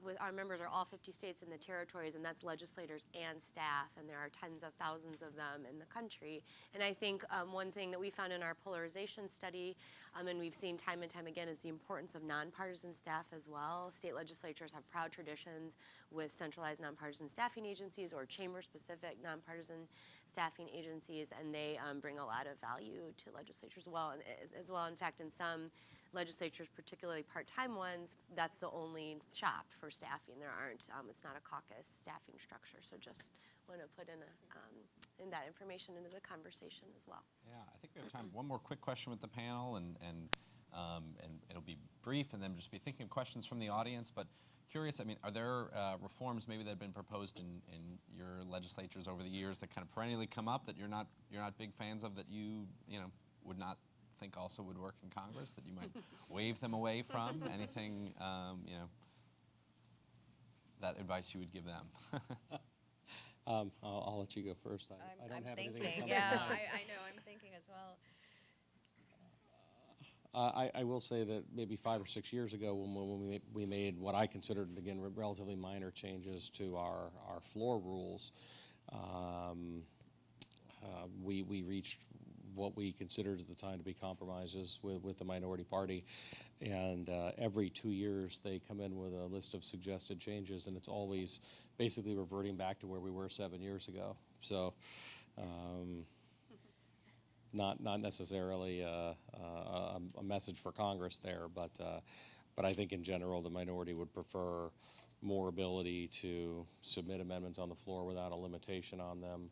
with our members are all 50 states and the territories, and that's legislators and staff, and there are tens of thousands of them in the country. And I think one thing that we found in our polarization study, and we've seen time and time again, is the importance of nonpartisan staff as well. State legislatures have proud traditions with centralized nonpartisan staffing agencies or chamber-specific nonpartisan staffing agencies, and they bring a lot of value to legislatures as well. In fact, in some legislatures, particularly part-time ones, that's the only shop for staffing. There aren't, it's not a caucus staffing structure. So just want to put in that information into the conversation as well. Yeah, I think we have time. One more quick question with the panel, and it'll be brief, and then just be thinking of questions from the audience. But curious, are there reforms maybe that have been proposed in your legislatures over the years that kind of perennially come up that you're not big fans of, that you would not think also would work in Congress, that you might wave them away from? Anything, that advice you would give them? I'll let you go first. I don't have anything that comes to yeah, mind. I know, I'm thinking as well. I will say that maybe 5 or 6 years ago, when we made what I considered, again, relatively minor changes to our floor rules, we reached what we considered at the time to be compromises with the minority party. And every 2 years, they come in with a list of suggested changes, and it's always basically reverting back to where we were 7 years ago. So not necessarily a message for Congress there, but I think in general, the minority would prefer more ability to submit amendments on the floor without a limitation on them,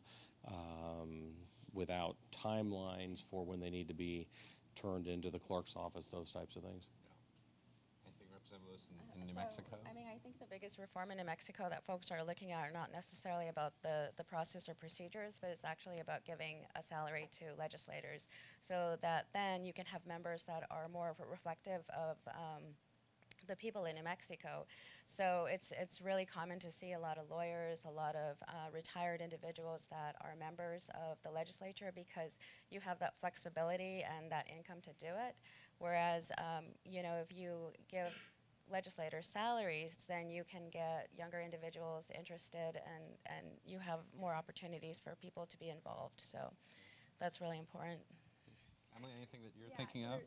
without timelines for when they need to be turned into the clerk's office, those types of things. Anything, Representative Lewis, in New Mexico? I mean, I think the biggest reform in New Mexico that folks are looking at are not necessarily about the process or procedures, but it's actually about giving a salary to legislators so that then you can have members that are more reflective of the people in New Mexico. So it's really common to see a lot of lawyers, a lot of retired individuals that are members of the legislature because you have that flexibility and that income to do it. Whereas, you know, if you give legislators salaries, then you can get younger individuals interested and you have more opportunities for people to be involved. So that's really important. Emily, anything that you're thinking of?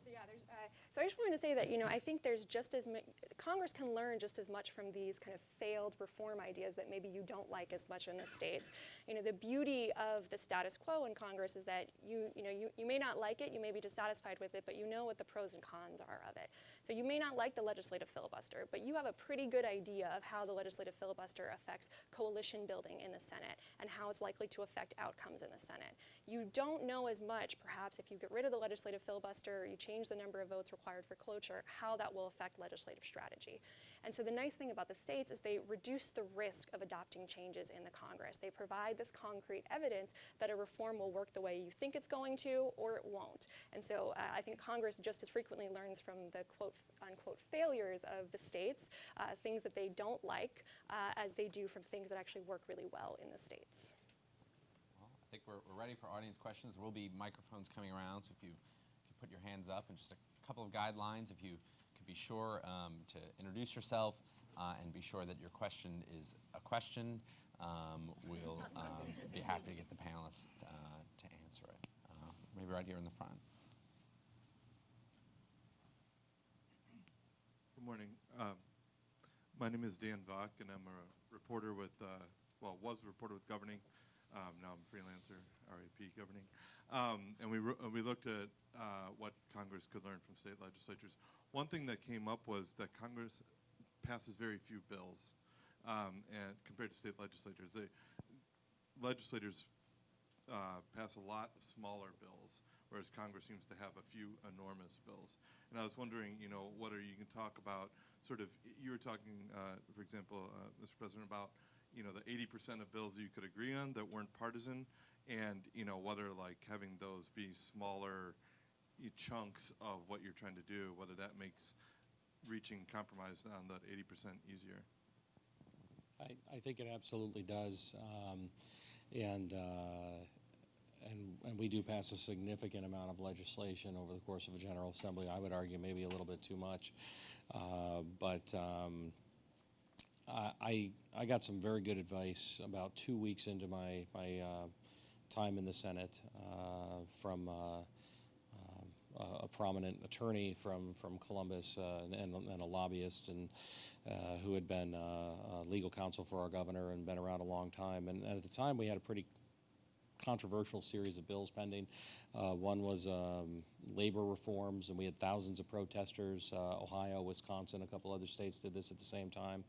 So I just wanted to say that, you know, I think there's just as much, Congress can learn just as much from these kind of failed reform ideas that maybe you don't like as much in the states. You know, the beauty of the status quo in Congress is that you may not like it, you may be dissatisfied with it, but you know what the pros and cons are of it. So you may not like the legislative filibuster, but you have a pretty good idea of how the legislative filibuster affects coalition building in the Senate and how it's likely to affect outcomes in the Senate. You don't know as much, perhaps, if you get rid of the legislative filibuster, you change the number of votes required for cloture, how that will affect legislative strategy. And so the nice thing about the states is they reduce the risk of adopting changes in the Congress. They provide this concrete evidence that a reform will work the way you think it's going to or it won't. And so I think Congress just as frequently learns from the quote unquote failures of the states, things that they don't like, as they do from things that actually work really well in the states. Well, I think we're ready for audience questions. There will be microphones coming around, so if you could put your hands up, and just a couple of guidelines. If you could be sure to introduce yourself and be sure that your question is a question, we'll be happy to get the panelists to answer it. Maybe right here in the front. Good morning. My name is Dan Vach, and I'm a reporter with, was a reporter with Governing. Now I'm a freelancer, RAP Governing. And we looked at what Congress could learn from state legislatures. One thing that came up was that Congress passes very few bills, and compared to state legislatures. Legislators pass a lot of smaller bills, whereas Congress seems to have a few enormous bills. And I was wondering, you know, you can talk about sort of, you were talking, for example, Mr. President, about, you know, the 80% of bills that you could agree on that weren't partisan, and, you know, whether like having those be smaller chunks of what you're trying to do, whether that makes reaching compromise on that 80% easier. I think it absolutely does. And we do pass a significant amount of legislation over the course of a General Assembly. I would argue maybe a little bit too much. But I got some very good advice about 2 weeks into my time in the Senate from a prominent attorney from Columbus and a lobbyist and who had been legal counsel for our governor and been around a long time. And at the time, we had a pretty controversial series of bills pending. One was labor reforms, and we had thousands of protesters. Ohio, Wisconsin, a couple other states did this at the same time,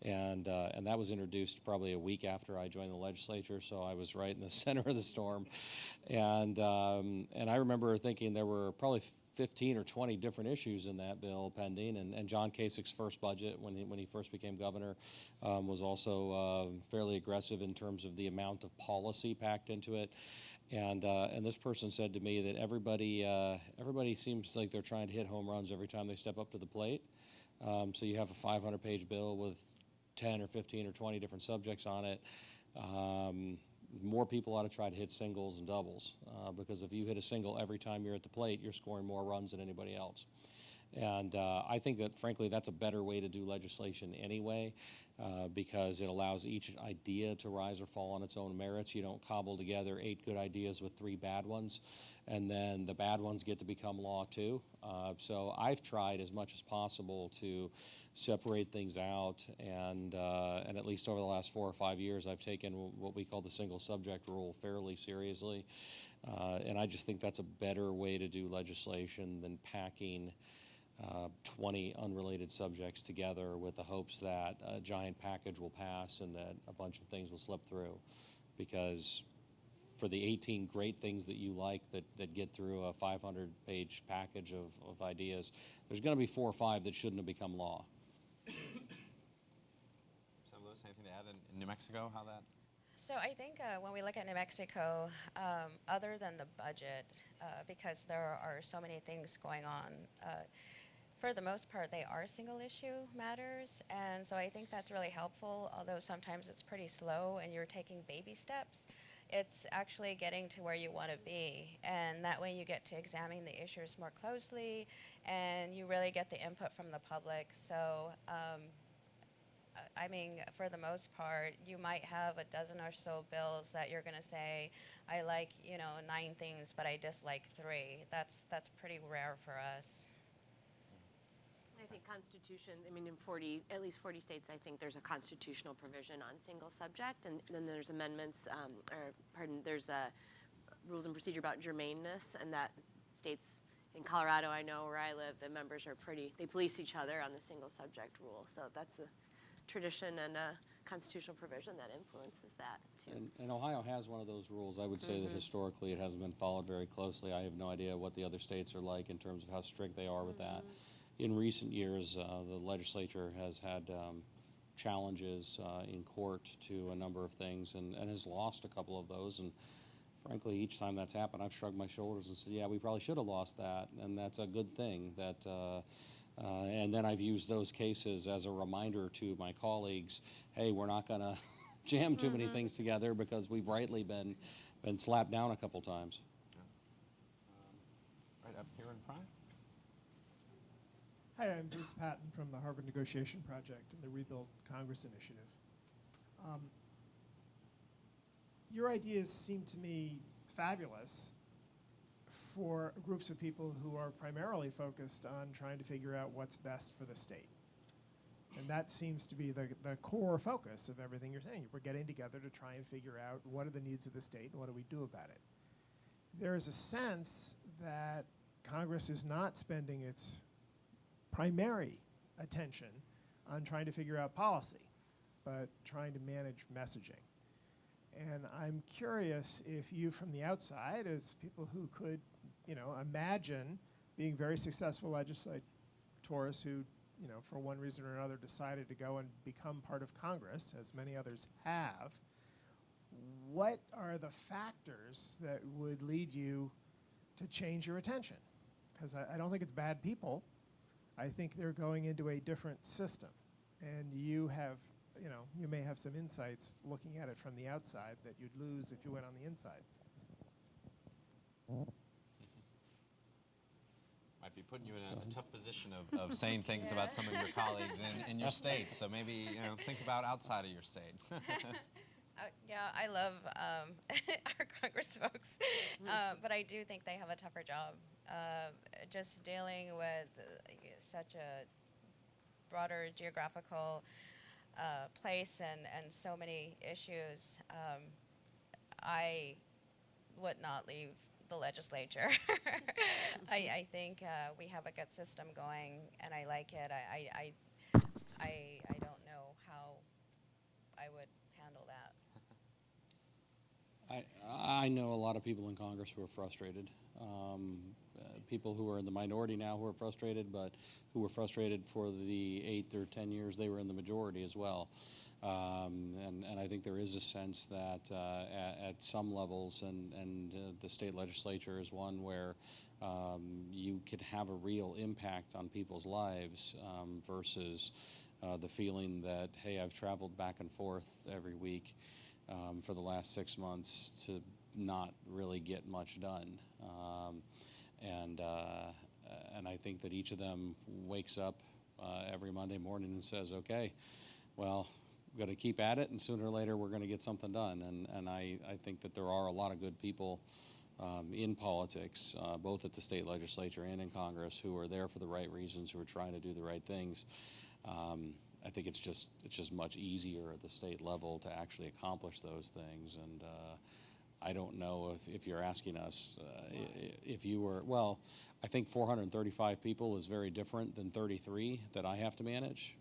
and that was introduced probably a week after I joined the legislature. So I was right in the center of the storm, and I remember thinking there were probably 15 or 20 different issues in that bill pending, and John Kasich's first budget when he first became governor was also fairly aggressive in terms of the amount of policy packed into it. And this person said to me that everybody seems like they're trying to hit home runs every time they step up to the plate. So you have a 500-page bill with 10 or 15 or 20 different subjects on it. more people ought to try to hit singles and doubles, because if you hit a single every time you're at the plate, you're scoring more runs than anybody else. And I think that, frankly, that's a better way to do legislation anyway, because it allows each idea to rise or fall on its own merits. You don't cobble together 8 good ideas with 3 bad ones, and then the bad ones get to become law too. So I've tried as much as possible to separate things out, and at least over the last 4 or 5 years, I've taken what we call the single subject rule fairly seriously. And I just think that's a better way to do legislation than packing 20 unrelated subjects together with the hopes that a giant package will pass and that a bunch of things will slip through. Because for the 18 great things that you like that get through a 500-page package of ideas, there's going to be 4 or 5 that shouldn't have become law. Sam Lewis, anything to add in New Mexico, how that? So I think when we look at New Mexico, other than the budget, because there are so many things going on, for the most part, they are single issue matters. And so I think that's really helpful, although sometimes it's pretty slow and you're taking baby steps. It's actually getting to where you want to be. And that way you get to examine the issues more closely and you really get the input from the public. So, I mean, for the most part, you might have a dozen or so bills that you're going to say, I like, 9 things, but I dislike 3. That's pretty rare for us. I think Constitution, in at least 40 states, I think there's a constitutional provision on single subject, and then there's amendments, there's a rules and procedure about germaneness, and that states, in Colorado, I know where I live, the members they police each other on the single subject rule, so that's a tradition and a constitutional provision that influences that, too. And Ohio has one of those rules. I would say that historically it hasn't been followed very closely. I have no idea what the other states are like in terms of how strict they are with that. In recent years, the legislature has had challenges in court to a number of things and has lost a couple of those. And frankly, each time that's happened, I've shrugged my shoulders and said, yeah, we probably should have lost that. And that's a good thing. And then I've used those cases as a reminder to my colleagues, hey, we're not going to jam too many things together because we've rightly been slapped down a couple times. Right up here in front. Hi, I'm Bruce Patton from the Harvard Negotiation Project and the Rebuild Congress Initiative. Your ideas seem to me fabulous for groups of people who are primarily focused on trying to figure out what's best for the state. And that seems to be the core focus of everything you're saying. We're getting together to try and figure out what are the needs of the state and what do we do about it. There is a sense that Congress is not spending its primary attention on trying to figure out policy, but trying to manage messaging. And I'm curious if you, from the outside, as people who could, imagine being very successful legislators who, for one reason or another decided to go and become part of Congress, as many others have, what are the factors that would lead you to change your attention? Because I don't think it's bad people. I think they're going into a different system, and you have, you may have some insights looking at it from the outside that you'd lose if you went on the inside. Might be putting you in a tough position of saying things about some of your colleagues in your state, so maybe think about outside of your state. Yeah, I love our Congress folks, but I do think they have a tougher job. Just dealing with such a broader geographical place and so many issues, I would not leave the legislature. I think we have a good system going, and I like it. I don't know how I would handle that. I know a lot of people in Congress who are frustrated. People who are in the minority now who are frustrated, but who were frustrated for the 8 or 10 years they were in the majority as well. And I think there is a sense that at some levels, and the state legislature is one where you could have a real impact on people's lives versus the feeling that, hey, I've traveled back and forth every week. for the last 6 months to not really get much done. And I think that each of them wakes up every Monday morning and says, okay, well, we've got to keep at it, and sooner or later we're going to get something done. And I think that there are a lot of good people in politics, both at the state legislature and in Congress, who are there for the right reasons, who are trying to do the right things. I think it's just much easier at the state level to actually accomplish those things. And I don't know if you're asking us if you were, well, I think 435 people is very different than 33 that I have to manage.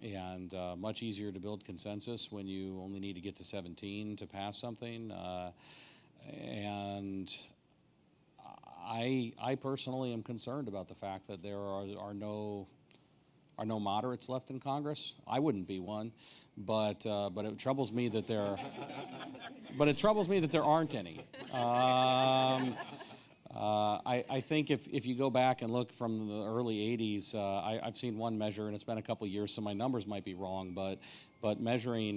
And much easier to build consensus when you only need to get to 17 to pass something. And I personally am concerned about the fact that there are no moderates left in Congress. I wouldn't be one, but it troubles me that there aren't any. I think if you go back and look from the early 80s, I've seen one measure, and it's been a couple years, so my numbers might be wrong, but measuring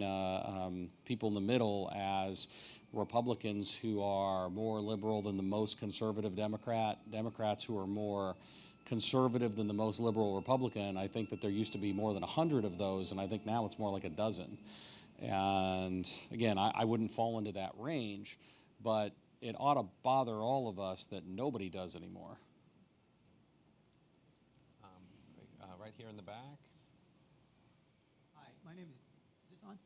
people in the middle as Republicans who are more liberal than the most conservative Democrats who are more conservative than the most liberal Republican, I think that there used to be more than 100 of those, and I think now it's more like a dozen. And again, I wouldn't fall into that range, but it ought to bother all of us that nobody does anymore. Right here in the back. Hi, my name is this on?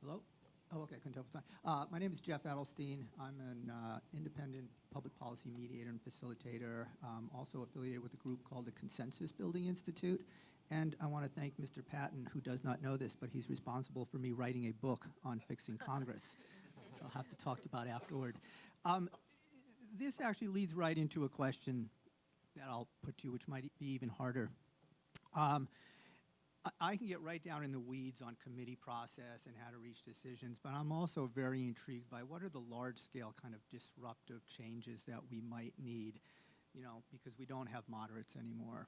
Hello? Oh, okay, I couldn't tell if it's on. My name is Jeff Edelstein. I'm an independent public policy mediator and facilitator, also affiliated with a group called the Consensus Building Institute. And I want to thank Mr. Patton, who does not know this, but he's responsible for me writing a book on fixing Congress. So I'll have to talk about afterward. This actually leads right into a question that I'll put to you, which might be even harder. I can get right down in the weeds on committee process and how to reach decisions, but I'm also very intrigued by what are the large-scale kind of disruptive changes that we might need, because we don't have moderates anymore.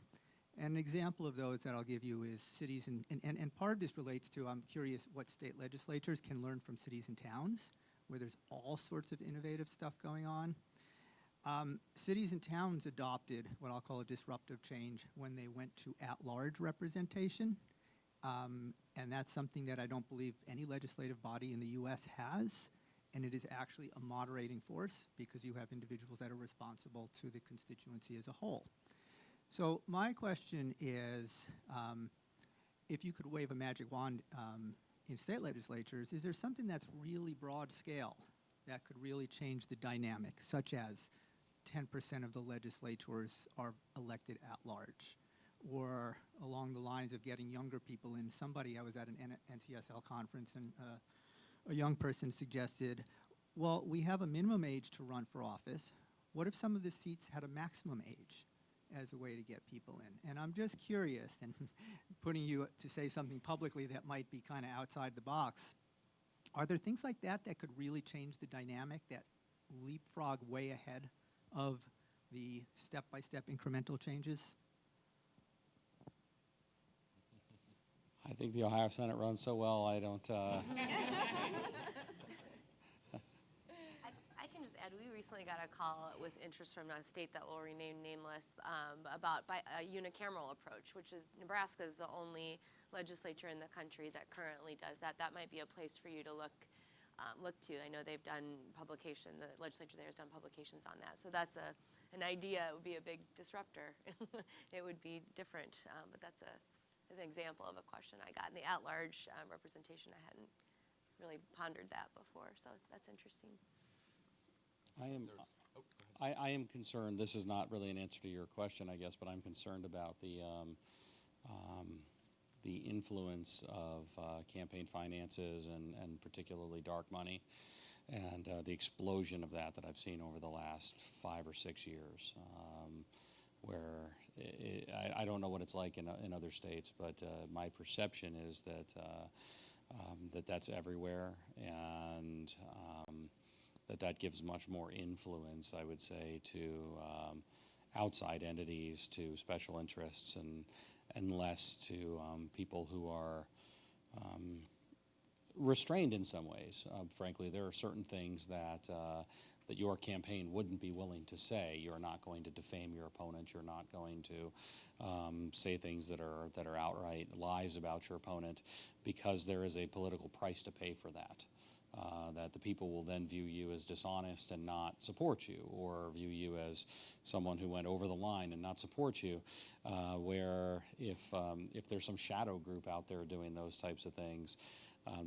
And an example of those that I'll give you is cities, and part of this relates to, I'm curious what state legislatures can learn from cities and towns, where there's all sorts of innovative stuff going on. Cities and towns adopted what I'll call a disruptive change when they went to at-large representation. And that's something that I don't believe any legislative body in the US has. And it is actually a moderating force because you have individuals that are responsible to the constituency as a whole. So my question is, if you could wave a magic wand in state legislatures, is there something that's really broad scale that could really change the dynamic, such as 10% of the legislators are elected at large, or along the lines of getting younger people in? I was at an NCSL conference, and a young person suggested, well, we have a minimum age to run for office. What if some of the seats had a maximum age as a way to get people in? And I'm just curious, and putting you to say something publicly that might be kind of outside the box, are there things like that that could really change the dynamic, that leapfrog way ahead of the step-by-step incremental changes? I think the Ohio Senate runs so well, I don't... I can just add, we recently got a call with interest from a state that will remain nameless about a unicameral approach, which is Nebraska is the only legislature in the country that currently does that. That might be a place for you to look to. I know they've done publication, the legislature there has done publications on that. So that's an idea. It would be a big disruptor. It would be different, but that's an example of a question I got. In the at-large representation, I hadn't really pondered that before, so that's interesting. I am concerned. This is not really an answer to your question, I guess, but I'm concerned about the influence of campaign finances and particularly dark money, and the explosion of that I've seen over the last 5 or 6 years, where I don't know what it's like in other states, but my perception is that that's everywhere, and that gives much more influence, I would say, to outside entities, to special interests, and less to people who are restrained in some ways. Frankly, there are certain things that that your campaign wouldn't be willing to say. You're not going to defame your opponent. You're not going to say things that are outright lies about your opponent, because there is a political price to pay for that. That the people will then view you as dishonest and not support you, or view you as someone who went over the line and not support you. Where if there's some shadow group out there doing those types of things,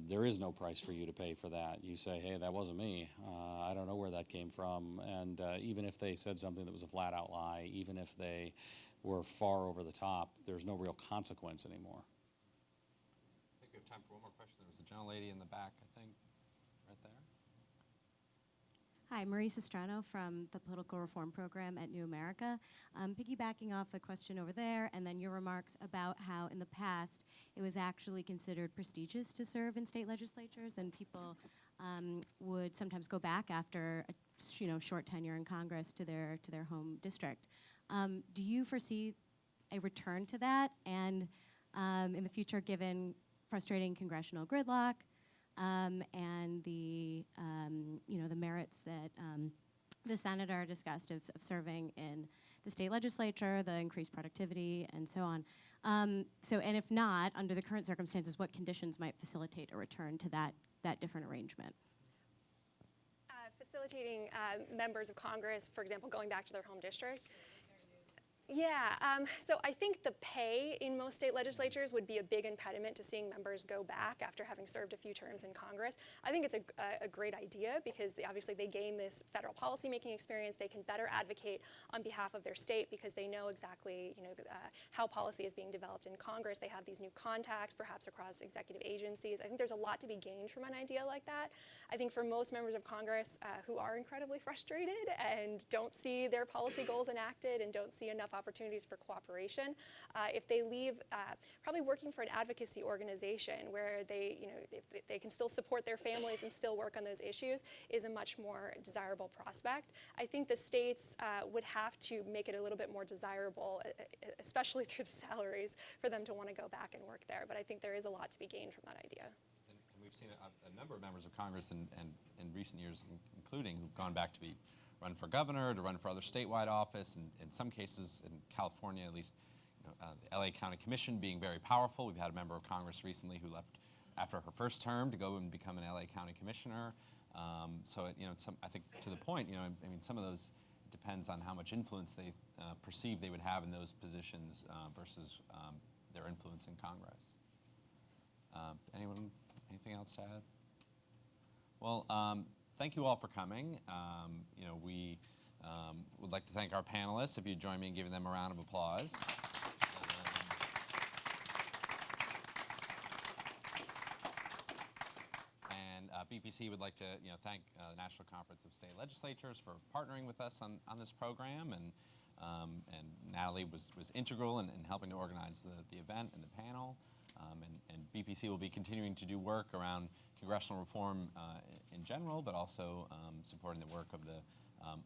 there is no price for you to pay for that. You say, hey, that wasn't me. I don't know where that came from. And even if they said something that was a flat out lie, even if they were far over the top, there's no real consequence anymore. I think we have time for one more question. There was a gentlelady in the back, I think, right there. Hi, Marie Sestrano from the Political Reform Program at New America. Piggybacking off the question over there, and then your remarks about how in the past it was actually considered prestigious to serve in state legislatures, and people would sometimes go back after a short tenure in Congress to their home district. Do you foresee a return to that, and in the future, given frustrating congressional gridlock? And the the merits that the senator discussed of serving in the state legislature, the increased productivity, and so on. And if not, under the current circumstances, what conditions might facilitate a return to that different arrangement? Facilitating members of Congress, for example, going back to their home district. Yeah, so I think the pay in most state legislatures would be a big impediment to seeing members go back after having served a few terms in Congress. I think it's a great idea, because obviously they gain this federal policymaking experience. They can better advocate on behalf of their state because they know exactly how policy is being developed in Congress. They have these new contacts, perhaps across executive agencies. I think there's a lot to be gained from an idea like that. I think for most members of Congress who are incredibly frustrated and don't see their policy goals enacted and don't see enough opportunities for cooperation, if they leave probably working for an advocacy organization where they they can still support their families and still work on those issues, is a much more desirable prospect. I think the states would have to make it a little bit more desirable, especially through the salaries, for them to want to go back and work there. But I think there is a lot to be gained from that idea. And we've seen a number of members of Congress in recent years, including who've gone back to run for governor, to run for other statewide office, and in some cases, in California at least, the LA County Commission being very powerful. We've had a member of Congress recently who left after her first term to go and become an LA County Commissioner. So I think to the point, I mean, some of those, it depends on how much influence they perceive they would have in those positions versus their influence in Congress. Anything else to add? Well, thank you all for coming. We would like to thank our panelists. If you'd join me in giving them a round of applause. And BPC would like to thank the National Conference of State Legislatures for partnering with us on this program, and Natalie was integral in helping to organize the event and the panel. And BPC will be continuing to do work around congressional reform in general, but also supporting the work of the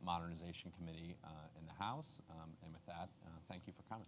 Modernization Committee in the House. And with that, thank you for coming.